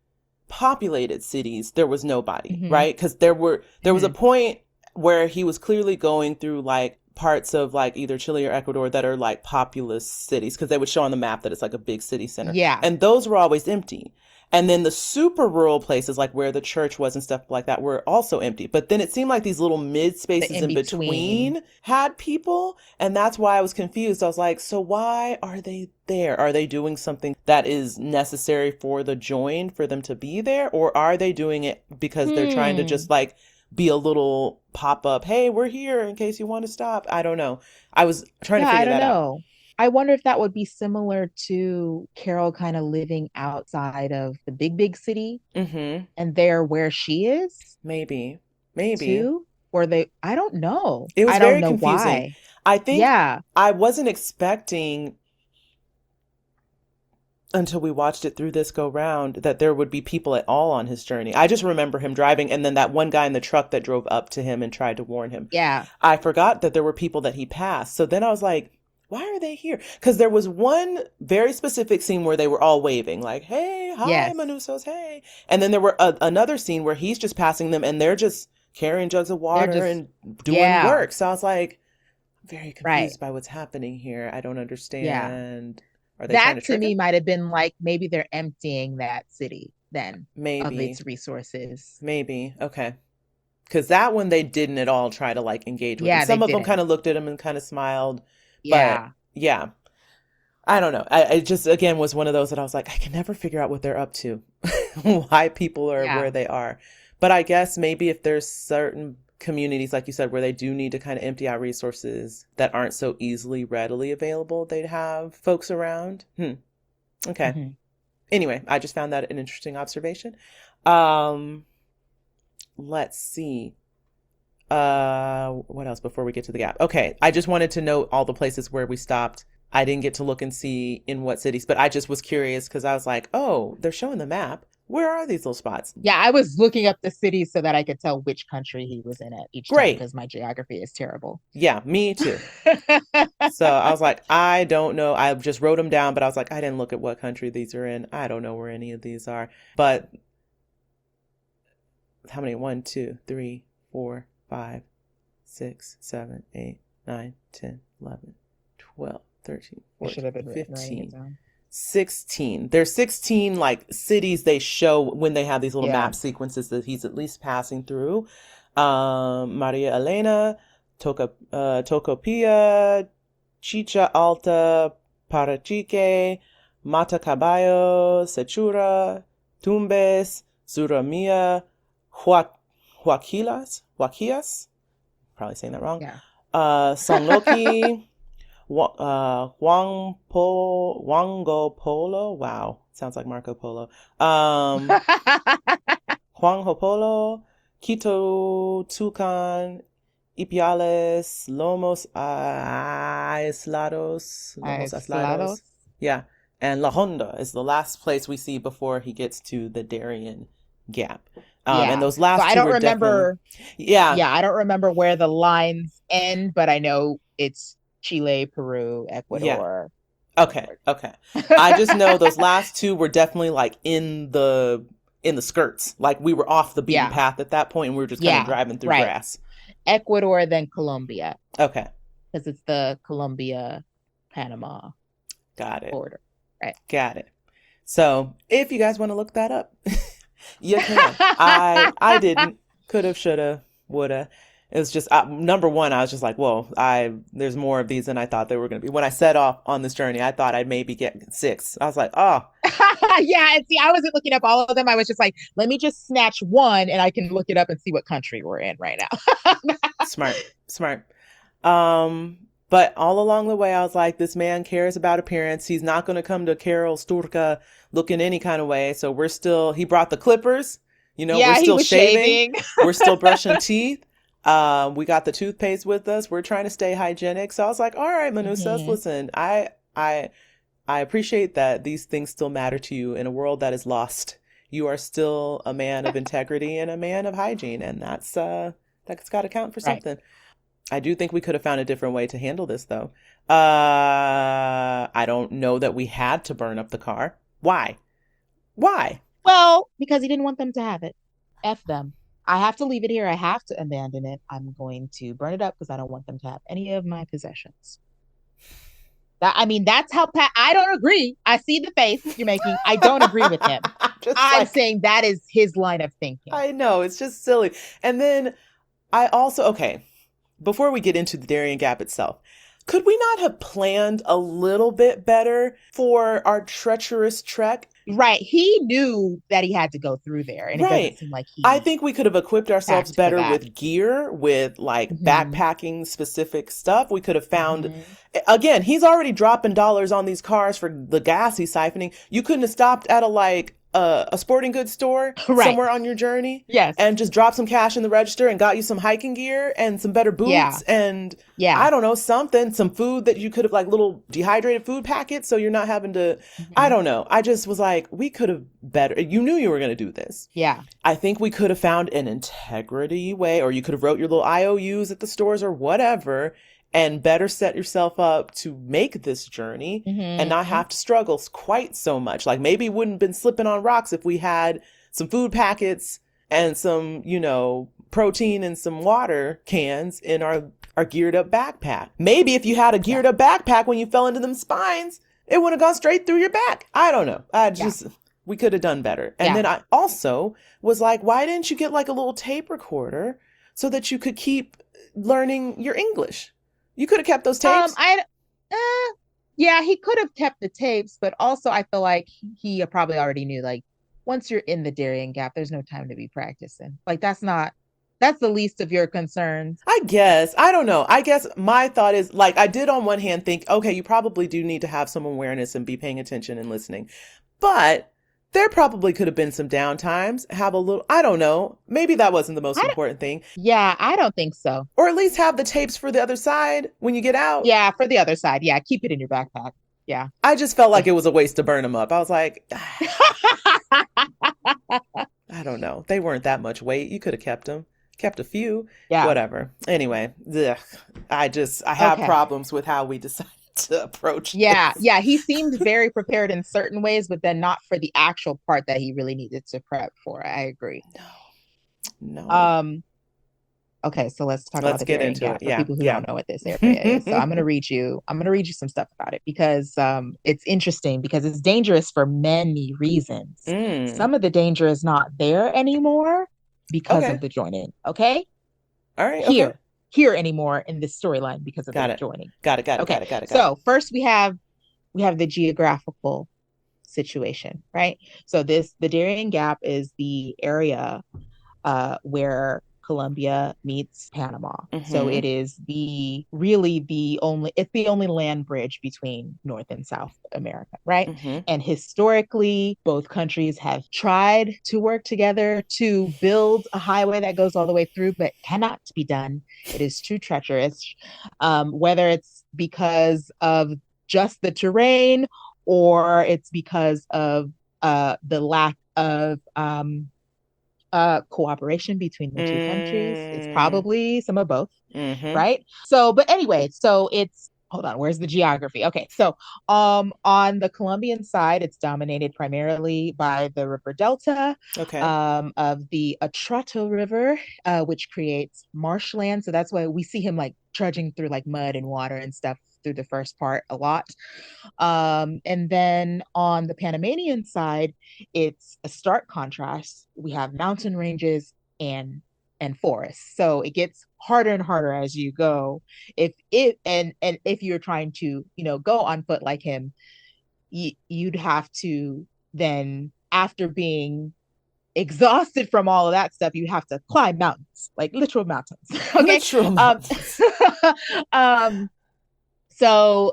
populated cities, there was nobody, Hmm. right? Because there was a Hmm. point where he was clearly going through like parts of like either Chile or Ecuador that are like populous cities, because they would show on the map that it's like a big city center. Yeah. And those were always empty. And then the super rural places, like where the church was and stuff like that, were also empty. But then it seemed like these little mid The spaces in in between. between had people. And that's why I was confused. I was like, so why are they there? Are they doing something that is necessary for the join for them to be there? Or are they doing it because they're trying to just Hmm. like be a little pop up? Hey, we're here in case you want to stop. I don't know. I was trying to Yeah, I figure don't that out. know. I wonder if that would be similar to Carol kind of living outside of the big city Mm-hmm. and there where she is Maybe. Maybe. too. Or they, I don't know. It was I don't very know confusing. why. I think Yeah. I wasn't expecting until we watched it through this go round that there would be people at all on his journey. I just remember him driving, and then that one guy in the truck that drove up to him and tried to warn him. Yeah. I forgot that there were people that he passed. So then I was like, why are they here? Because there was one very specific scene where they were all waving, like, hey, hi, Yes. Manusos, hey. And then there were another scene where he's just passing them and they're just carrying jugs of They're water just, and doing yeah. work. So I was like, very Right. confused by what's happening here. I don't Yeah. understand. Are they trying That to to trick me us? might have been like maybe they're emptying that city then of Maybe. its resources. Maybe. Okay. Because that one they didn't at all try to like engage with him. Yeah, they Some of them kind didn't. of looked at him and kind of smiled, but Yeah. yeah, I don't know. I just again was one of those that I was like, I can never figure out what they're up to, why people are where Yeah. they are. But I guess maybe if there's certain communities, like you said, where they do need to kind of empty out resources that aren't so easily readily available, they'd have folks around. Okay. Hmm. Anyway, I just found that an interesting observation. Um, let's see. What else before we get to the gap? Okay, I just wanted to note all the places where we stopped. I didn't get to look and see in what cities, but I just was curious because I was like, oh, they're showing the map. Where are these little spots? Yeah, I was looking up the cities so that I could tell which country he was in at each time Great. because my geography is terrible. Yeah, me too. So I was like, I don't know. I just wrote them down, but I was like, I didn't look at what country these are in. I don't know where any of these are. But how many? 1, 2, 3, 4, 5, 6, 7, 8, 9, 10, 11, 12, 13, I should 14, have been writing it 15, down. 16. There's 16 like cities they show when they have these little Yeah. map sequences that he's at least passing through. Maria Elena, Tocopilla, Chicha Alta, Parachique, Matacaballo, Sechura, Tumbes, Suramia, Huaquillas, probably saying that wrong. Yeah. Sonloki, Huango Polo. Wow, sounds like Marco Polo. Juanjo Polo, Quito, Tucan, Ipiales, Lomos Aislados. Aislados. Yeah, and La Honda is the last place we see before he gets to the Darien Gap. And Yeah. those So last I two don't were definitely, remember. yeah, Yeah, I don't remember where the lines end, but I know it's Chile, Peru, yeah. Ecuador. Okay, okay. I just know those last two were definitely like in the skirts. Like we were off the beaten Yeah. path at that point and we were just kind of Yeah. driving through Right. grass. Ecuador, then Colombia, Okay, because it's the Colombia Panama got it. border. Right. Got it. So, if you guys want to look that up, you can. I didn't. Could have, should have, would have. It was just number one. I was just like, "Whoa! There's more of these than I thought there were going to be." When I set off on this journey, I thought I'd maybe get 6. I was like, "Oh, Yeah, and see, I wasn't looking up all of them. I was just like, let me just snatch one and I can look it up and see what country we're in right now. smart, smart." But all along the way, I was like, "This man cares about appearance. He's not going to come to Carol Sturka looking any kind of way." So we're still. He brought the clippers. We're Yeah, he still was shaving. shaving. We're still brushing teeth. We got the toothpaste with us. We're trying to stay hygienic. So I was like, all right, Manusas, Hmm. listen, I appreciate that these things still matter to you in a world that is lost. You are still a man of integrity and a man of hygiene, and that's got to count for Right. something. I do think we could have found a different way to handle this, though. I don't know that we had to burn up the car. Why? Why? Well, because he didn't want them to have it. F them. I have to leave it here. I have to abandon it. I'm going to burn it up because I don't want them to have any of my possessions. I mean, that's how I don't agree. I see the face you're making. I don't agree with him. Just I'm like saying that is his line of thinking. I know it's just silly. And then I also okay. Before we get into the Darien Gap itself, could we not have planned a little bit better for our treacherous trek? Right. He knew that he had to go through there, and it doesn't Right. seem like I he think we could have equipped ourselves packed for better that. with gear, with like Hmm. backpacking specific stuff. We could have found, Hmm. again, he's already dropping dollars on these cars for the gas he's siphoning. You couldn't have stopped at a sporting goods store Right. somewhere on your journey Yes. and just dropped some cash in the register and got you some hiking gear and some better Yeah. boots and Yeah. I don't know, some food that you could have like little dehydrated food packets so you're not having to, I Hmm. don't know. I just was like, we could have better, you knew you were going to do this. Yeah. I think we could have found an integrity way, or you could have wrote your little IOUs at the stores or whatever and better set yourself up to make this journey and not Hmm. have to struggle quite so much. Like maybe we wouldn't have been slipping on rocks if we had some food packets and some, protein and some water cans in our or geared up backpack. Maybe if you had a Yeah. geared up backpack when you fell into them spines, it would have gone straight through your back. I don't know. Yeah. We could have done better. And Yeah. then I also was like, why didn't you get like a little tape recorder so that you could keep learning your English? You could have kept those tapes. I yeah, he could have kept the tapes, but also I feel like he probably already knew like once you're in the Darién Gap, there's no time to be practicing. Like that's the least of your concerns. I guess. I don't know. I guess my thought is like, I did on one hand think, okay, you probably do need to have some awareness and be paying attention and listening. But there probably could have been some downtimes. Have a little, I don't know. Maybe that wasn't the most I don't, important thing. yeah, I don't think so. Or at least have the tapes for the other side when you get out. Yeah, for the other side. Yeah, keep it in your backpack. Yeah. I just felt like Yeah. it was a waste to burn them up. I was like, I don't know. They weren't that much weight. You could have kept them, kept a few, Yeah. whatever. Anyway, ugh, I have Okay. problems with how we decided to approach Yeah, this. yeah, he seemed very prepared in certain ways, but then not for the actual part that he really needed to prep for. I agree. No, no. Um, okay, so let's talk about Let's the get Darién into Gap it. for Yeah, people who yeah. don't know what this area is. So I'm gonna read you some stuff about it because it's interesting because it's dangerous for many reasons. Mm, Some of the danger is not there anymore because of okay. the joining. Okay, All right. Okay. here, here anymore in this storyline because of the Got it. joining. Got it. Got it. Okay, Got it. Got it. Got it. so first we have the geographical situation, right? So the Darien Gap is the area where Colombia meets Panama. So Mm-hmm. it is the only land bridge between North and South America, right? Mm-hmm. And historically, both countries have tried to work together to build a highway that goes all the way through, but cannot be done. It is too treacherous, whether it's because of just the terrain or it's because of the lack of cooperation between the two countries. It's Mm, probably some of both, mm-hmm. right? So, but anyway, so it's hold on, where's the geography? Okay, so on the Colombian side, it's dominated primarily by the river delta Okay. of the Atrato River, which creates marshland. So that's why we see him like trudging through like mud and water and stuff through the first part a lot. And then on the Panamanian side, it's a stark contrast. We have mountain ranges and forests. So it gets harder and harder as you go. And if you're trying to, go on foot like him, you'd have to then after being exhausted from all of that stuff, you have to climb mountains, like literal mountains. Okay. Literal Um, mountains. um, so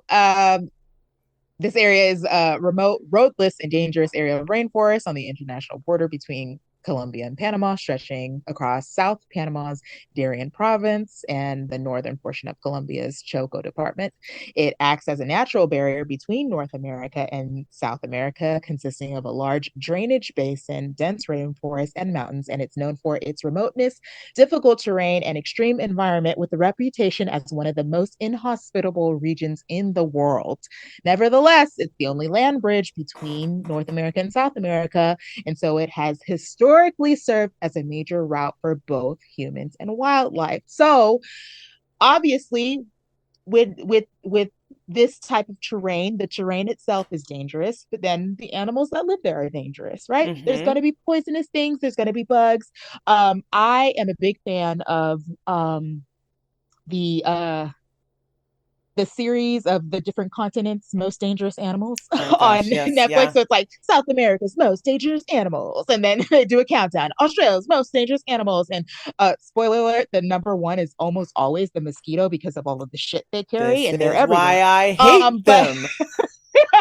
this area is a remote, roadless, and dangerous area of rainforest on the international border between Colombia and Panama, stretching across South Panama's Darién province and the northern portion of Colombia's Choco department. It acts as a natural barrier between North America and South America, consisting of a large drainage basin, dense rainforest, and mountains, and it's known for its remoteness, difficult terrain, and extreme environment, with a reputation as one of the most inhospitable regions in the world. Nevertheless, it's the only land bridge between North America and South America, and so it has historically served as a major route for both humans and wildlife. So, obviously, with this type of terrain, the terrain itself is dangerous, but then the animals that live there are dangerous, right? There's going Mm-hmm. to be poisonous things, there's going to be bugs. I am a big fan of the the series of the different continents' most dangerous animals Oh on gosh, yes, Netflix. yeah. So it's like South America's most dangerous animals, and then they do a countdown. Australia's most dangerous animals, and spoiler alert: the number one is almost always the mosquito because of all of the shit they carry, This and they're is everywhere. why I hate But them.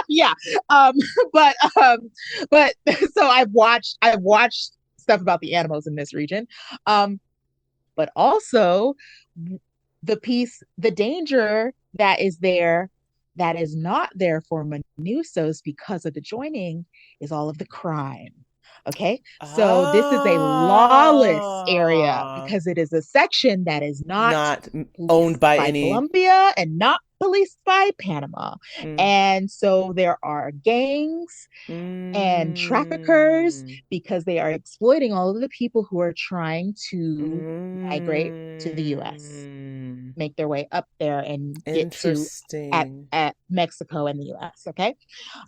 yeah, um, but but so I've watched stuff about the animals in this region, um, but also the danger that is there that is not there for Manusos because of the joining is all of the crime. Okay, so this is a lawless area Ah, because it is a section that is not not owned policed by by any. Colombia and not policed by Panama. Mm, And so there are gangs and traffickers mm, because they are exploiting all of the people who are trying to migrate to the US. mm. make their way up there and get to Interesting. at Mexico and the US. Okay.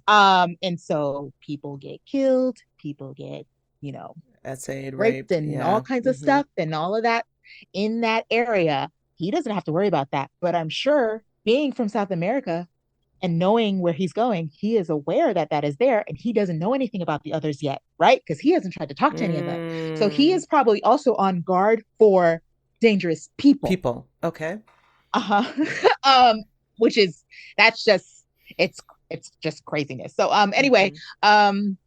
And so people get killed, people get, you know, Essayed, raped raped. and all Yeah. kinds of Mm-hmm. stuff and all of that in that area. He doesn't have to worry about that. But I'm sure being from South America and knowing where he's going, he is aware that that is there and he doesn't know anything about the others yet, right? Because he hasn't tried to talk to any of them. So he Mm. is probably also on guard for dangerous people. People. Okay. Uh-huh. Which is that's just it's it's just craziness. So anyway, Mm-hmm. um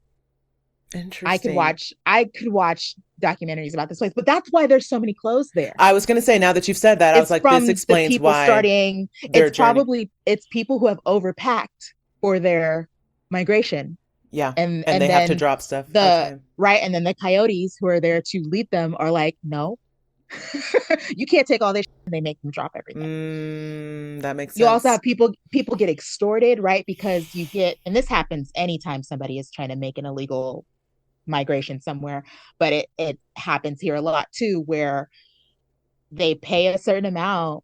Interesting. I could watch documentaries about this place, but that's why there's so many clothes there. I was going to say, now that you've said that, I was It's like, this from the explains people why starting, their journey. it's people who have overpacked for their migration. Yeah. And And they have to then drop stuff. the Okay. right and then the coyotes who are there to lead them are like, no, you can't take all this shit, and they make them drop everything. That makes You also sense. have people get extorted, right? Because you get, and this happens anytime somebody is trying to make an illegal migration somewhere, but it happens here a lot too, where they pay a certain amount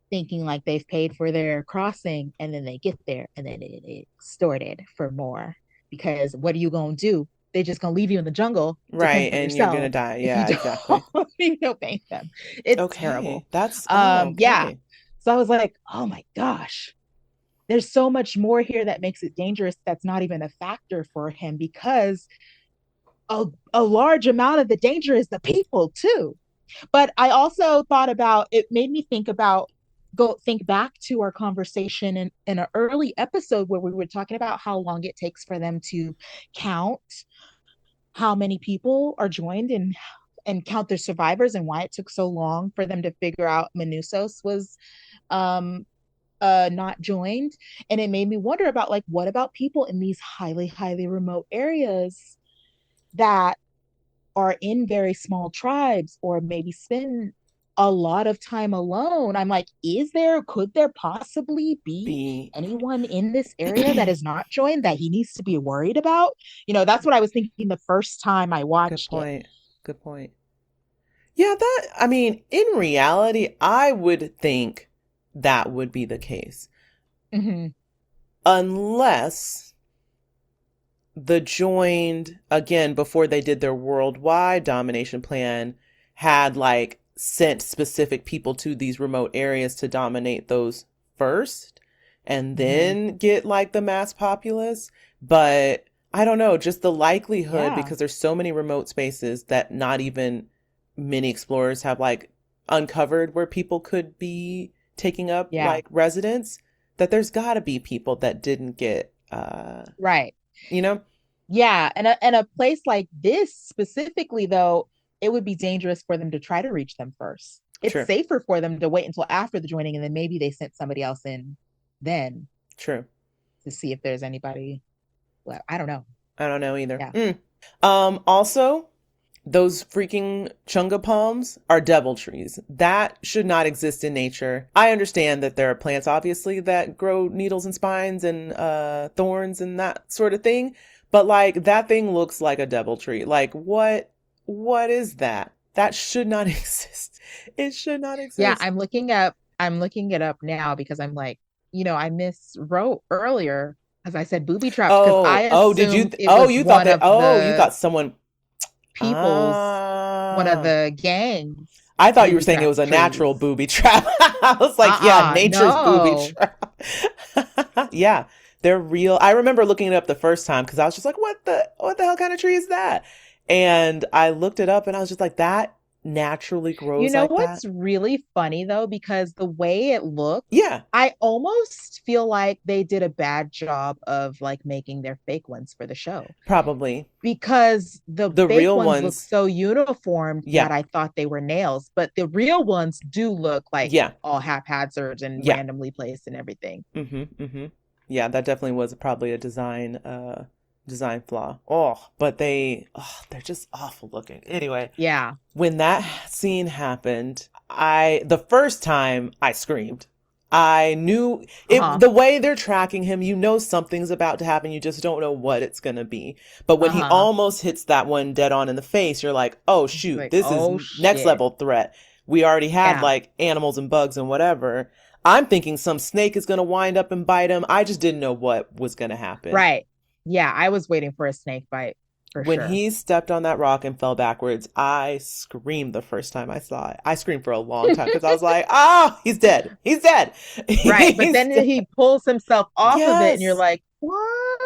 thinking like they've paid for their crossing, and then they get there and then it extorted for more, because what are you gonna do? They're just gonna leave you in the jungle to fend Right. for And you're going to yourself die. if you Yeah, don't exactly. you don't pay them. It's Okay. terrible. That's, oh, Yeah. okay. So I was like, oh my gosh, there's so much more here that makes it dangerous that's not even a factor for him, because a large amount of the danger is the people too. But I also thought about, it made me think about, go think back to our conversation in an early episode where we were talking about how long it takes for them to count how many people are joined and count their survivors, and why it took so long for them to figure out Manusos was um not joined. And it made me wonder about, like, what about people in these highly remote areas that are in very small tribes or maybe spend a lot of time alone? I'm like, could there possibly be Be. anyone in this area that is not joined that he needs to be worried about? That's what I was thinking the first time I Good watched it. point. Good point. Yeah, I mean, in reality, I would think that would be the case. Mm-hmm. Unless the joined, again, before they did their worldwide domination plan, had like sent specific people to these remote areas to dominate those first and Mm-hmm. then get like the mass populace. But I don't know, just the likelihood, Yeah. because there's so many remote spaces that not even many explorers have like uncovered where people could be taking up Yeah. like residence, that there's got to be people that didn't get Right. you know. Yeah, and a place like this specifically, though, it would be dangerous for them to try to reach them first. It's True. safer for them to wait until after the joining, and then maybe they sent somebody else in then True. to see if there's anybody left. I don't know. I don't know either. Yeah. Also, those freaking chunga palms are devil trees. That should not exist in nature. I understand that there are plants, obviously, that grow needles and spines and thorns and that sort of thing. But like, that thing looks like a devil tree. Like, what is that? That should not exist. It should not Yeah, exist. I'm looking it up now because I'm like, I miswrote earlier as I said booby traps, because I Did you? assumed it was You thought one that? of Oh, you the thought someone. people's one of Ah. the gangs I thought you were booby saying it trap was a natural trees. booby trap. I was like, yeah, nature's booby No. trap. Yeah, they're real. I remember looking it up the first time because I was just like, what the hell kind of tree is that? And I looked it up and I was just like, that naturally You grows know like that? what's really funny though, because the way it looks, Yeah, I almost feel like they did a bad job of like making their fake ones for the show, probably. because the The fake real ones look ones, so uniformed yeah, that I thought they were nails, but the real ones do look like yeah, all haphazard and yeah. randomly placed and everything. Mm-hmm. Yeah, that definitely was probably a design flaw. Oh, but they're just awful looking. Anyway, Yeah. when that scene happened, the first time I screamed. I knew it, Uh-huh. the way they're tracking him, something's about to happen. You just don't know what it's going to be. But when he Uh-huh. almost hits that one dead on in the face, you're like, oh It's shoot, like, this is oh next shit. level threat. We already had Yeah. like animals and bugs and whatever. I'm thinking some snake is going to wind up and bite him. I just didn't know what was going to happen. Right. Yeah, I was waiting for a snake bite for When sure. he stepped on that rock and fell backwards, I screamed the first time I saw it. I screamed for a long time because I was like, oh, he's dead. He's dead. Right. But He's then dead. he pulls himself off of it and you're Yes. like, what?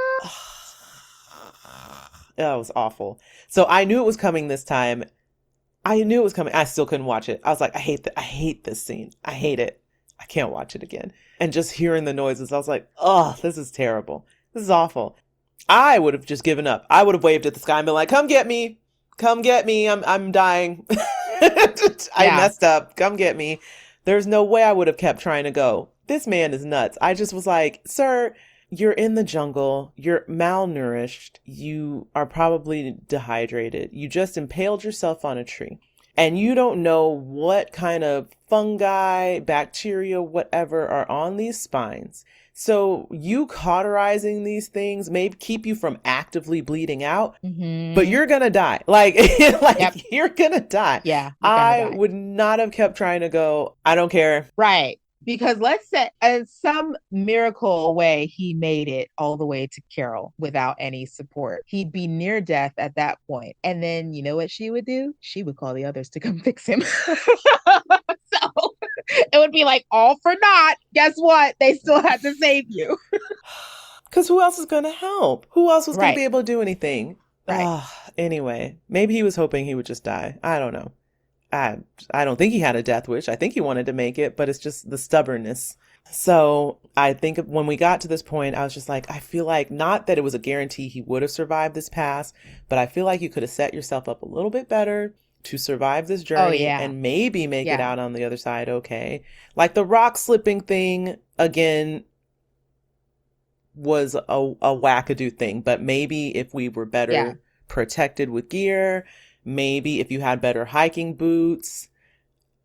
That was awful. So I knew it was coming this time. I knew it was coming. I still couldn't watch it. I was like, I hate this scene. I hate it. I can't watch it again. And just hearing the noises, I was like, oh, this is terrible. This is awful. I would have just given up. I would have waved at the sky and been like, come get me. Come get me. I'm dying. I Yeah. messed up. Come get me. There's no way I would have kept trying to go. This man is nuts. I just was like, sir, you're in the jungle. You're malnourished. You are probably dehydrated. You just impaled yourself on a tree. And you don't know what kind of fungi, bacteria, whatever are on these spines. So you cauterizing these things may keep you from actively bleeding out, but Mm-hmm. you're going to die. Like, Yep. you're going to die. Yeah, you're gonna I die. would not have kept trying to go. I don't care. Right. Because let's say in some miracle way he made it all the way to Carol without any support. He'd be near death at that point. And then you know what she would do? She would call the others to come fix him. So it would be like all for naught. Guess what? They still had to save you. Because who else is going to help? Who else was going to Right. be able to do anything? Right. Anyway, maybe he was hoping he would just die. I don't know. I I don't think he had a death wish. I think he wanted to make it, but it's just the stubbornness. So I think when we got to this point, I was just like, I feel like not that it was a guarantee he would have survived this pass, but I feel like you could have set yourself up a little bit better to survive this Oh journey yeah. and maybe make it Yeah. out on the other side okay. Like the rock slipping thing, again, was a wackadoo thing, but maybe if we were Yeah. better protected with gear, maybe if you had better hiking boots,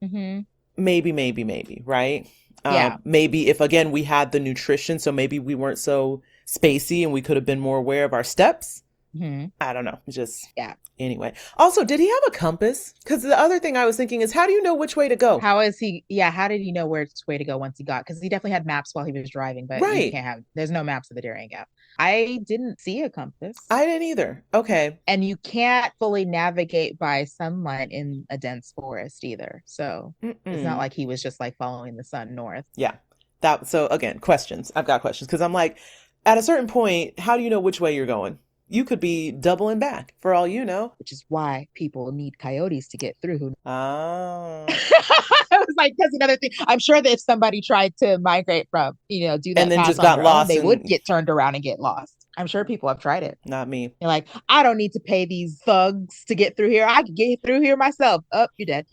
Mm-hmm. maybe, right? Yeah. Maybe if again we had the nutrition, so maybe we weren't so spacey and we could have been more aware of our steps. Mm-hmm. I don't know. Just Yeah. anyway. Also, did he have a compass? Because the other thing I was thinking is, how do you know which way to go? How is he? Yeah, how did he know which way to go once he got? Because he definitely had maps while he was driving, but you Right. can't have. There's no maps of the Darién Gap. I didn't see a compass, I didn't either. Okay. and you can't fully navigate by sunlight in a dense forest either. So it's not Mm-mm. like he was just like following the sun north, Yeah. That. So again, questions. I've got questions because I'm like, at a certain point, how do you know which way you're going? You could be doubling back for all you know. which is why people need coyotes to get through. Who Ah. I was like, that's another thing. I'm sure that if somebody tried to migrate from, do And that then pass just on got their own, lost they would and get turned around and get lost. I'm sure people have tried it. not me. You're like, I don't need to pay these thugs to get through here. I can get through here myself. Oh, you're dead.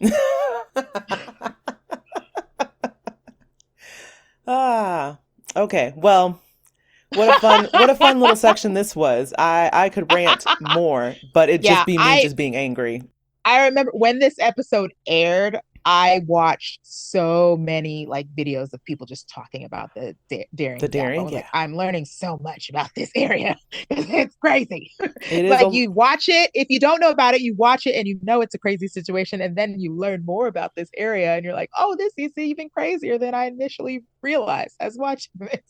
Ah. Okay. Well, what a fun little section this was. I could rant more, but it'd just Yeah, be me I just being angry. I remember when this episode aired, I watched so many like videos of people just talking about the The Darién Gap. I daring, was like, yeah. I'm learning so much about this area. It's crazy. It is Like a you watch it, if you don't know about it, you watch it and you know it's a crazy situation, and then you learn more about this area, and you're like, oh, this is even crazier than I initially realized as watching this.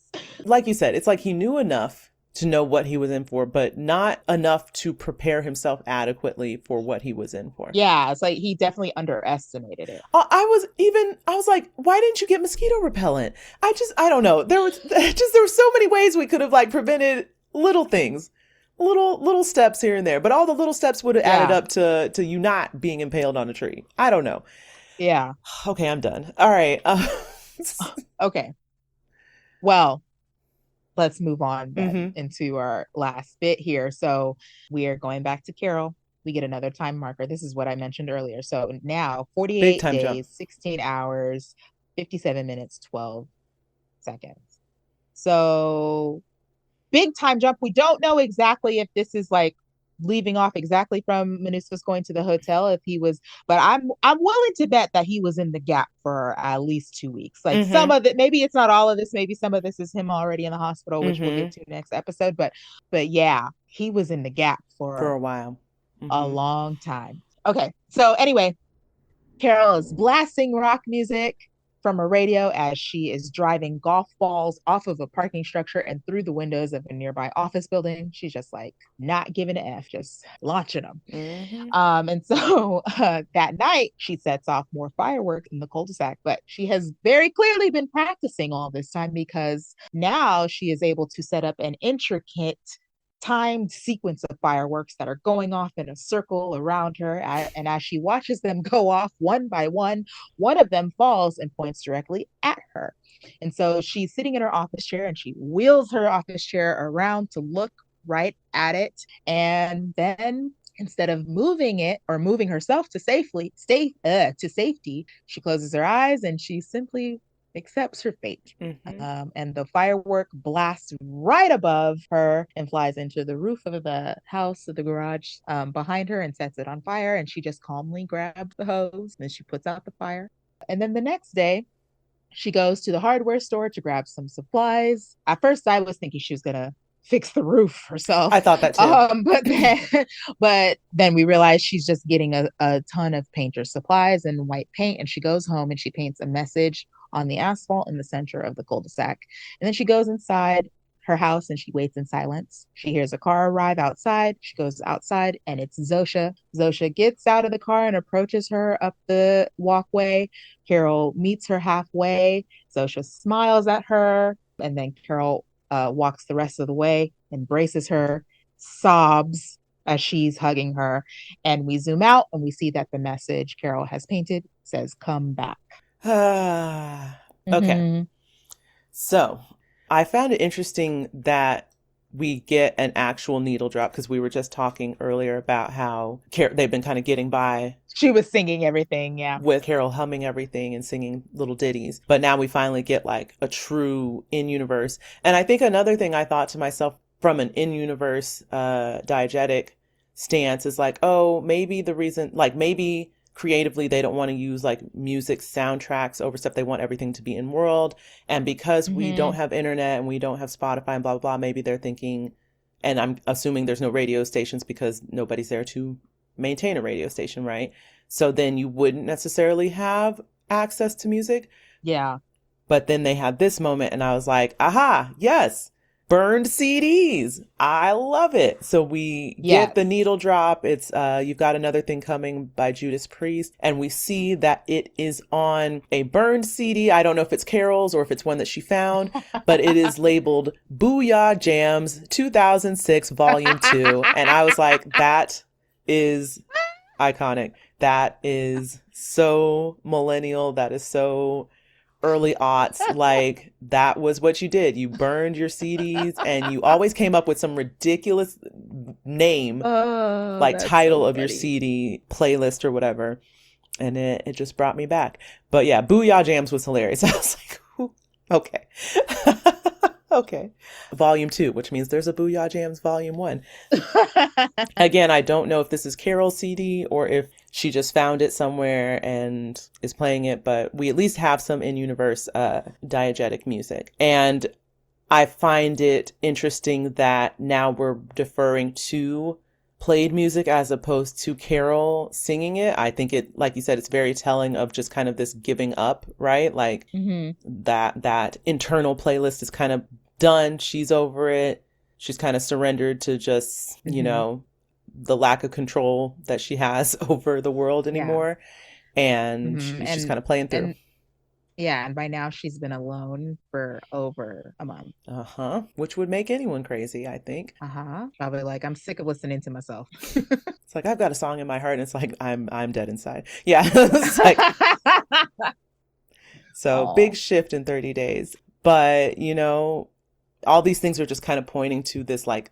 like you said, it's like he knew enough to know what he was in for, but not enough to prepare himself adequately for what he was in for. Yeah, it's like he definitely underestimated it. I was like, why didn't you get mosquito repellent? I don't know. There were so many ways we could have like prevented little things, little steps here and there, but all the little steps would have added Yeah, up to you not being impaled on a tree. I don't know. yeah. Okay, I'm done. All right. Okay. Well, let's move on then hmm into our last bit here. So we are going back to Carol. We get another time marker. This is what I mentioned earlier. So now Big 48 time jump. days, 16 hours, 57 minutes, 12 seconds. So big time jump. We don't know exactly if this is like leaving off exactly from Manuscus going to the hotel if he was, but I'm willing to bet that he was in the gap for at least 2 weeks. Like some hmm of it, maybe it's not all of this, maybe some of this is him already in the hospital, which we'll get hmm to next episode. But yeah, he was in the gap For for a while. a hmm long time. Okay. So anyway, Carol is blasting rock music from a radio as she is driving golf balls off of a parking structure and through the windows of a nearby office building. She's just like not giving an F, just launching them. Mm-hmm. And so that night, she sets off more fireworks in the cul-de-sac, but she has very clearly been practicing all this time because now she is able to set up an intricate timed sequence of fireworks that are going off in a circle around her. And as she watches them go off one by one of them falls and points directly at her. And so she's sitting in her office chair and she wheels her office chair around to look right at it. And then instead of moving it or moving herself to safety, she closes her eyes and she simply accepts her fate. Mm-hmm. And the firework blasts right above her and flies into the roof of the house of the garage behind her and sets it on fire. And she just calmly grabs the hose and then she puts out the fire. And then the next day, she goes to the hardware store to grab some supplies. At first, I was thinking she was gonna fix the roof herself. I thought that too. But then we realized she's just getting a ton of painter supplies and white paint, and she goes home and she paints a message on the asphalt in the center of the cul-de-sac. And then she goes inside her house and she waits in silence. She hears a car arrive outside. She goes outside and it's Zosha. Zosha gets out of the car and approaches her up the walkway. Carol meets her halfway. Zosha smiles at her and then Carol walks the rest of the way, embraces her, sobs as she's hugging her. And we zoom out and we see that the message Carol has painted says, "Come back." Okay. Mm-hmm. So I found it interesting that we get an actual needle drop because we were just talking earlier about how they've been kind of getting by. She was singing everything, yeah. With Carol humming everything and singing little ditties. But now we finally get like a true in-universe. And I think another thing I thought to myself from an in-universe diegetic stance is like, oh, maybe the reason, like maybe creatively they don't want to use like music soundtracks over stuff. They want everything to be in world. And because we don't have internet and we don't have Spotify and blah, blah, blah, maybe they're thinking, and I'm assuming there's no radio stations because nobody's there to maintain a radio station, right? So then you wouldn't necessarily have access to music. Yeah. But then they had this moment and I was like, aha, yes, burned CDs. I love it. So we get the needle drop. It's You've Got Another Thing Coming by Judas Priest. And we see that it is on a burned CD. I don't know if it's Carol's or if it's one that she found, but it is labeled Booyah Jams 2006 Volume 2. And I was like, that is iconic. That is so millennial. That is so early aughts. Like, that was what you did. You burned your CDs and you always came up with some ridiculous name, like title so of your CD playlist or whatever. And it just brought me back. But yeah, Booyah Jams was hilarious. I was like, okay. Okay. Volume 2, which means there's a Booyah Jams Volume 1. Again, I don't know if this is Carol's CD or if she just found it somewhere and is playing it, but we at least have some in-universe diegetic music. And I find it interesting that now we're deferring to played music as opposed to Carol singing it. I think it, like you said, it's very telling of just kind of this giving up, right? Like that internal playlist is kind of done. She's over it. She's kind of surrendered to just, you know, the lack of control that she has over the world anymore. And she's just kind of playing through. And by now she's been alone for over a month. Which would make anyone crazy, I think. Probably like, I'm sick of listening to myself. It's like, I've got a song in my heart and it's like, I'm dead inside. Yeah. It's like, so big shift in 30 days. But, you know, all these things are just kind of pointing to this like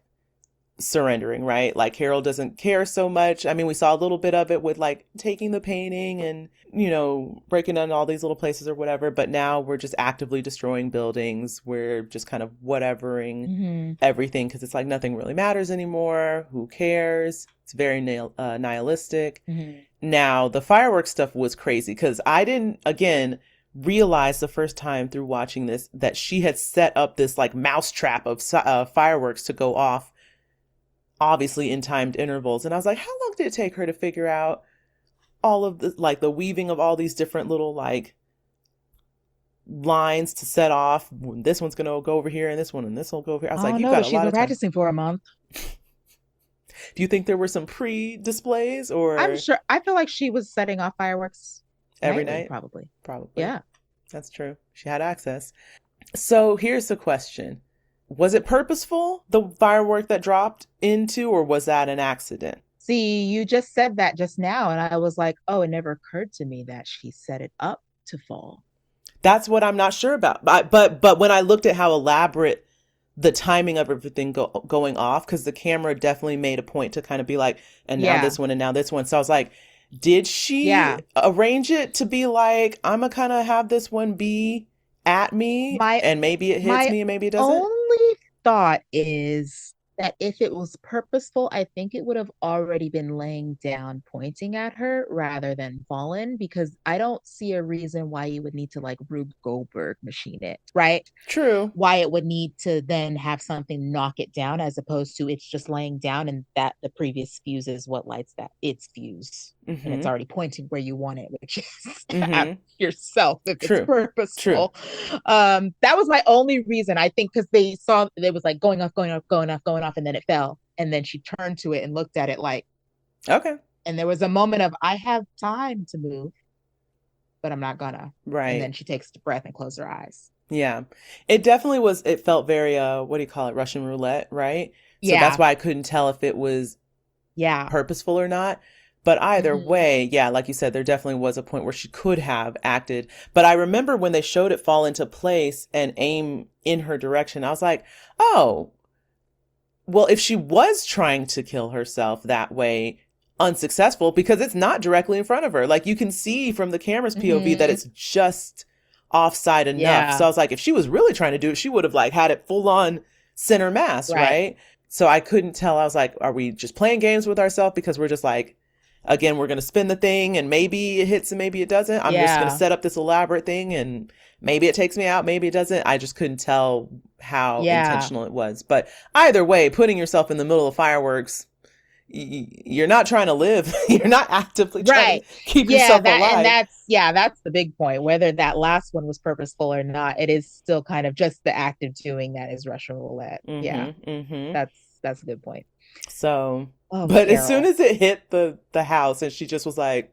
surrendering, right? Like Carol doesn't care so much. I mean, we saw a little bit of it with like taking the painting and, you know, breaking down all these little places or whatever. But now we're just actively destroying buildings. We're just kind of whatevering everything because it's like nothing really matters anymore. Who cares? It's very nihilistic. Now, the fireworks stuff was crazy because I didn't, again, realize the first time through watching this that she had set up this like mousetrap of fireworks to go off, obviously in timed intervals. And I was like, how long did it take her to figure out all of the like the weaving of all these different little like lines to set off. This one's gonna go over here, and this will go over here. I was I like, don't you've know, got but a she's lot been of time. practicing for a month. Do you think there were some pre-displays I'm or sure. I feel like she was setting off fireworks every nightly, night? probably. Probably. Yeah. That's true. She had access. So here's the question. Was it purposeful, the firework that dropped into, or was that an accident? See, you just said that just now, and I was like, oh, it never occurred to me that she set it up to fall. That's what I'm not sure about. But when I looked at how elaborate the timing of everything going off, because the camera definitely made a point to kind of be like, and now Yeah. this one, and now this one. So I was like, did she Yeah. arrange it to be like, I'm gonna kind of have this one be at me, My and maybe it hits my me, and maybe it doesn't? only thought is that if it was purposeful, I think it would have already been laying down, pointing at her rather than fallen, because I don't see a reason why you would need to like Rube Goldberg machine it, right? True. Why it would need to then have something knock it down as opposed to it's just laying down and that the previous fuse is what lights that its fuse and it's Mm-hmm. already pointing where you want it, which is at Mm-hmm. yourself if it's True. True. purposeful. That was my only reason. I think because they saw it was like going off, going off, going off, going off, and then it fell. And then she turned to it and looked at it like, Okay. and there was a moment of I have time to move, but I'm not gonna. And Right. then she takes a breath and closes her eyes. Yeah. It definitely was, it felt very, what do you call it? Russian roulette, right? So that's Yeah, why I couldn't tell if it was yeah. purposeful or not. But either Mm-hmm. way, yeah, like you said, there definitely was a point where she could have acted. But I remember when they showed it fall into place and aim in her direction, I was like, oh, well, if she was trying to kill herself that way, unsuccessful, because it's not directly in front of her. Like you can see from the camera's POV that Mm-hmm. it's just offside enough. So Yeah, I was like, if she was really trying to do it, she would have like had it full on center mass, right. right? So I couldn't tell. I was like, are we just playing games with ourselves because we're just like, again, we're going to spin the thing and maybe it hits and maybe it doesn't. I'm just going to Yeah, set up this elaborate thing and maybe it takes me out, maybe it doesn't. I just couldn't tell how yeah, intentional it was. But either way, putting yourself in the middle of fireworks, you're not trying to live. You're not actively trying to right. keep Yeah, yourself that and alive. that's the big point. Whether that last one was purposeful or not, it is still kind of just the act of doing that is Russian roulette. Yeah, Mm-hmm. Mm-hmm. that's a good point. So, Oh, but as soon Carol. as it hit the house and she just was like,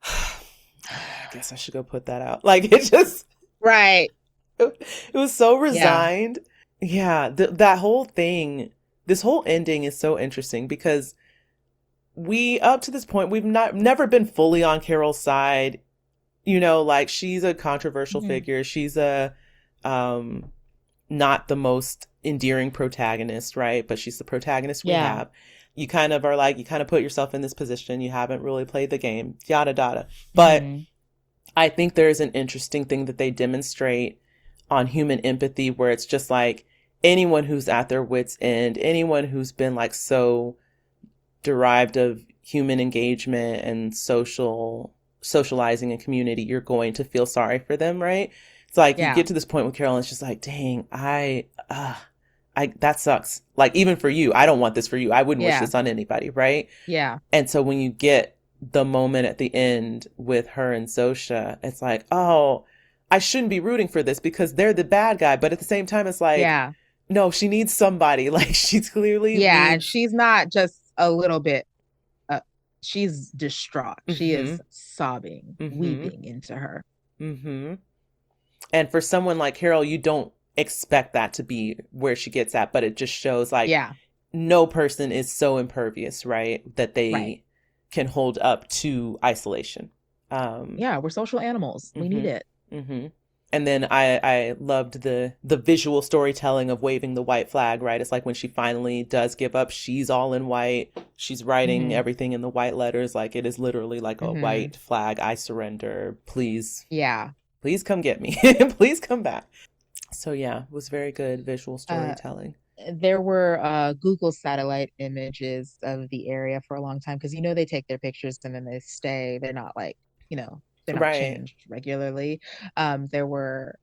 I guess I should go put that out. Like it just, Right. it was so Yeah. resigned. Yeah, that whole thing, this whole ending is so interesting because we up to this point we've not never been fully on Carol's side. You know, like she's a controversial Hmm. figure. She's a um not the most endearing protagonist, right? But she's the protagonist we Yeah. have. You kind of are like, you kind of put yourself in this position. You haven't really played the game, yada, yada. But Hmm. I think there's an interesting thing that they demonstrate on human empathy where it's just like anyone who's at their wits' end, anyone who's been like so derived of human engagement and socializing and community, you're going to feel sorry for them, right? It's like you Yeah. get to this point with Carol and it's just like, dang, that sucks. Like even for you, I don't want this for you. I wouldn't wish Yeah. this on anybody, right? Yeah. And so when you get the moment at the end with her and Sosha, it's like, oh, I shouldn't be rooting for this because they're the bad guy. But at the same time, it's like, Yeah. no, she needs somebody. Like she clearly Yeah. And needs. she's not just a little bit uh, she's distraught. She Mm-hmm. is sobbing, Mm-hmm. weeping into her. Mm-hmm. And for someone like Carol, you don't expect that to be where she gets at, but it just shows like Yeah. no person is so impervious, right? That Right. they can hold up to isolation. Um, Yeah, we're social animals. We need mm-hmm. it. Mm-hmm. And then I loved the visual storytelling of waving the white flag, right? It's like when she finally does give up, she's all in white. She's writing Hmm. everything in the white letters. Like it is literally like a Hmm. white flag. I surrender. Yeah. Please come get me. Please come back. So yeah, it was very good visual Uh, storytelling. there were Google satellite images of the area for a long time because they take their pictures and then they stay. They're not like, they're not Right. changed regularly. There were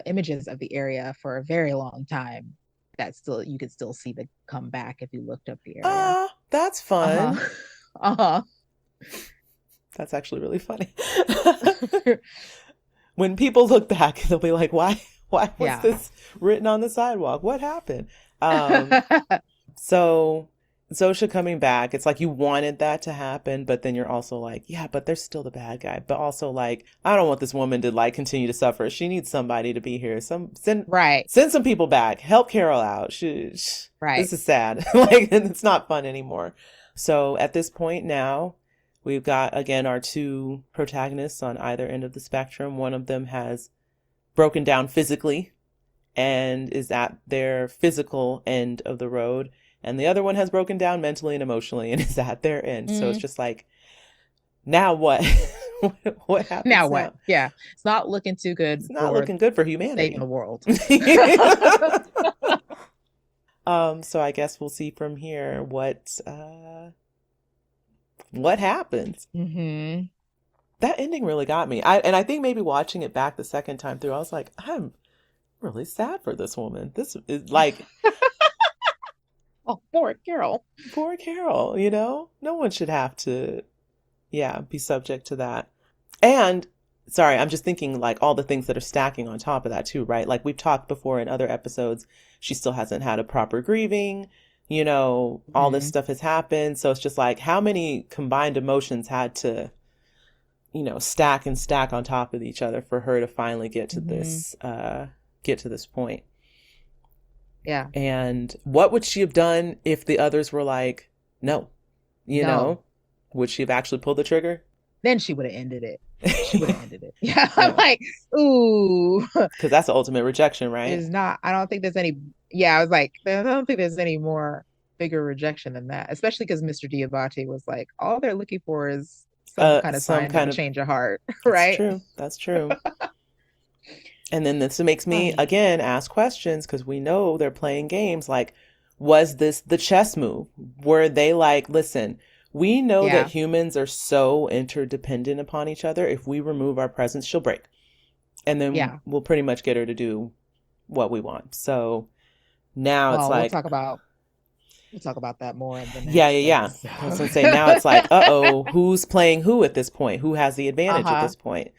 images of the area for a very long time that still you could still see the come back if you looked up the area. Ah, that's Uh-huh. fun. Uh-huh. That's actually really funny. When people look back, they'll be like, why was Yeah. this written on the sidewalk? What happened? So Zosha coming back, it's like you wanted that to happen, but then you're also like, yeah, but they're still the bad guy. But also like, I don't want this woman to like continue to suffer. She needs somebody to be here. Right. Send some people back. Help Carol out. Right. This is sad. Like, it's not fun anymore. So at this point now, we've got, again, our two protagonists on either end of the spectrum. One of them has broken down physically and is at their physical end of the road. And the other one has broken down mentally and emotionally and is at their end. So it's just like, now what? What happens Now now? what? Yeah. It's not looking too good It's not for looking good for saving humanity. the world. So I guess we'll see from here what happens. Mm-hmm. That ending really got me. I think maybe watching it back the second time through, I was like, I'm really sad for this woman. This is like, Oh, poor Carol. poor Carol, you know? No one should have to, yeah, be subject to that. And sorry, I'm just thinking like all the things that are stacking on top of that too, right? Like we've talked before in other episodes, she still hasn't had a proper grieving, you know, all this stuff has happened. So it's just like how many combined emotions had to, you know, stack and stack on top of each other for her to finally get to this point. Yeah. And what would she have done if the others were like, no, you know, would she have actually pulled the trigger? Then she would have ended it. She would have ended it. Yeah. I'm like, ooh. Because that's the ultimate rejection, right? Is not, I don't think there's any, yeah, I was like, I don't think there's any more bigger rejection than that, especially because Mr. Diabate was like, all they're looking for is some kind of Some sign of kind a of, change of heart, that's right? true. That's true. And then this makes me again ask questions because we know they're playing games. Like, was this the chess move? Were they like, listen, we know that humans are so interdependent upon each other. If we remove our presence, she'll break. And then we'll pretty much get her to do what we want. So now it's like, we'll talk about that more in the next yeah. I was gonna say now it's like, who's playing who at this point? Who has the advantage at this point?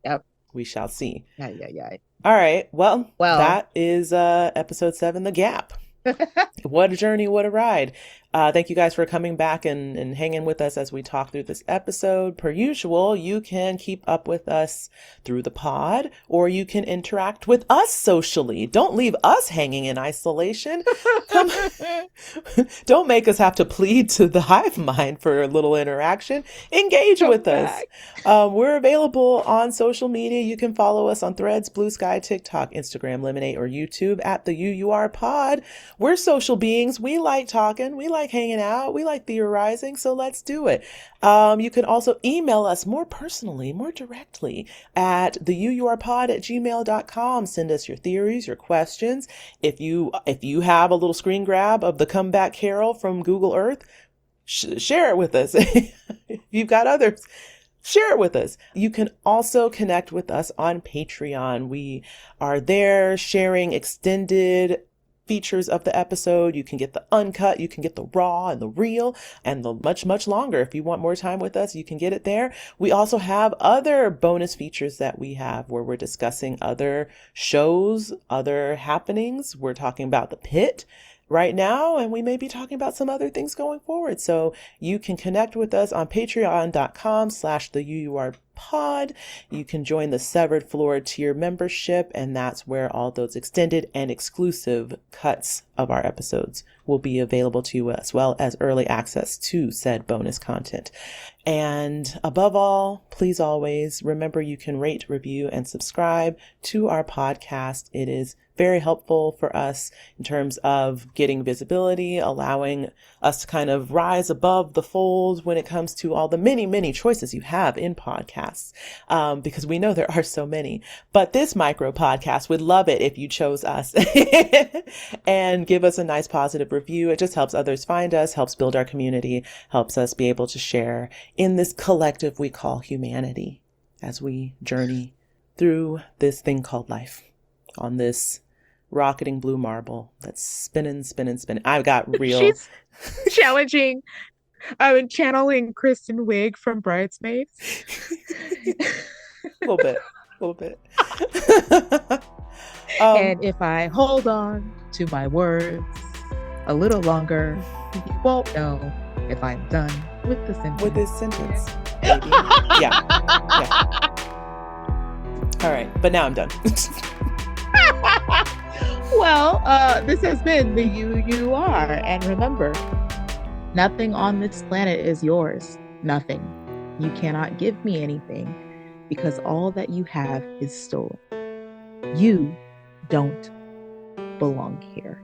Yep. We shall see. Yeah. All right. Well, that is episode 7, The Gap. What a journey, what a ride. Thank you guys for coming back and hanging with us as we talk through this episode. Per usual, you can keep up with us through the pod, or you can interact with us socially. Don't leave us hanging in isolation. Don't make us have to plead to the hive mind for a little interaction. Engage with us. We're available on social media. You can follow us on Threads, Blue Sky, TikTok, Instagram, Lemonade, or YouTube at the UUR Pod. We're social beings. We like talking. We like hanging out. We like theorizing. So let's do it. You can also email us more personally, more directly at theuurpod@gmail.com. Send us your theories, your questions. If you have a little screen grab of the comeback Carol from Google Earth, share it with us. If you've got others, share it with us. You can also connect with us on Patreon. We are there sharing extended features of the episode. You can get the uncut, you can get the raw and the real and the much, much longer. If you want more time with us, you can get it there. We also have other bonus features that we have where we're discussing other shows, other happenings. We're talking about The Pit right now, and we may be talking about some other things going forward. So you can connect with us on patreon.com/theuurpod. You can join the Severed Floor tier membership, and that's where all those extended and exclusive cuts of our episodes will be available to you, as well as early access to said bonus content. And above all, please always remember you can rate, review, and subscribe to our podcast. It is very helpful for us in terms of getting visibility, allowing us to kind of rise above the fold when it comes to all the many, many choices you have in podcasts, because we know there are so many. But this micro podcast would love it if you chose us and give us a nice positive review. It just helps others find us, helps build our community, helps us be able to share in this collective we call humanity as we journey through this thing called life on this rocketing blue marble that's spinning. I've got real. She's challenging I'm channeling Kristen Wiig from Bridesmaids. A little bit. A little bit. And if I hold on to my words a little longer, you won't know if I'm done with the sentence. With this sentence, baby. Yeah. Yeah. All right. But now I'm done. Well, this has been the You Are. And remember, nothing on this planet is yours. Nothing. You cannot give me anything because all that you have is stolen. You don't belong here.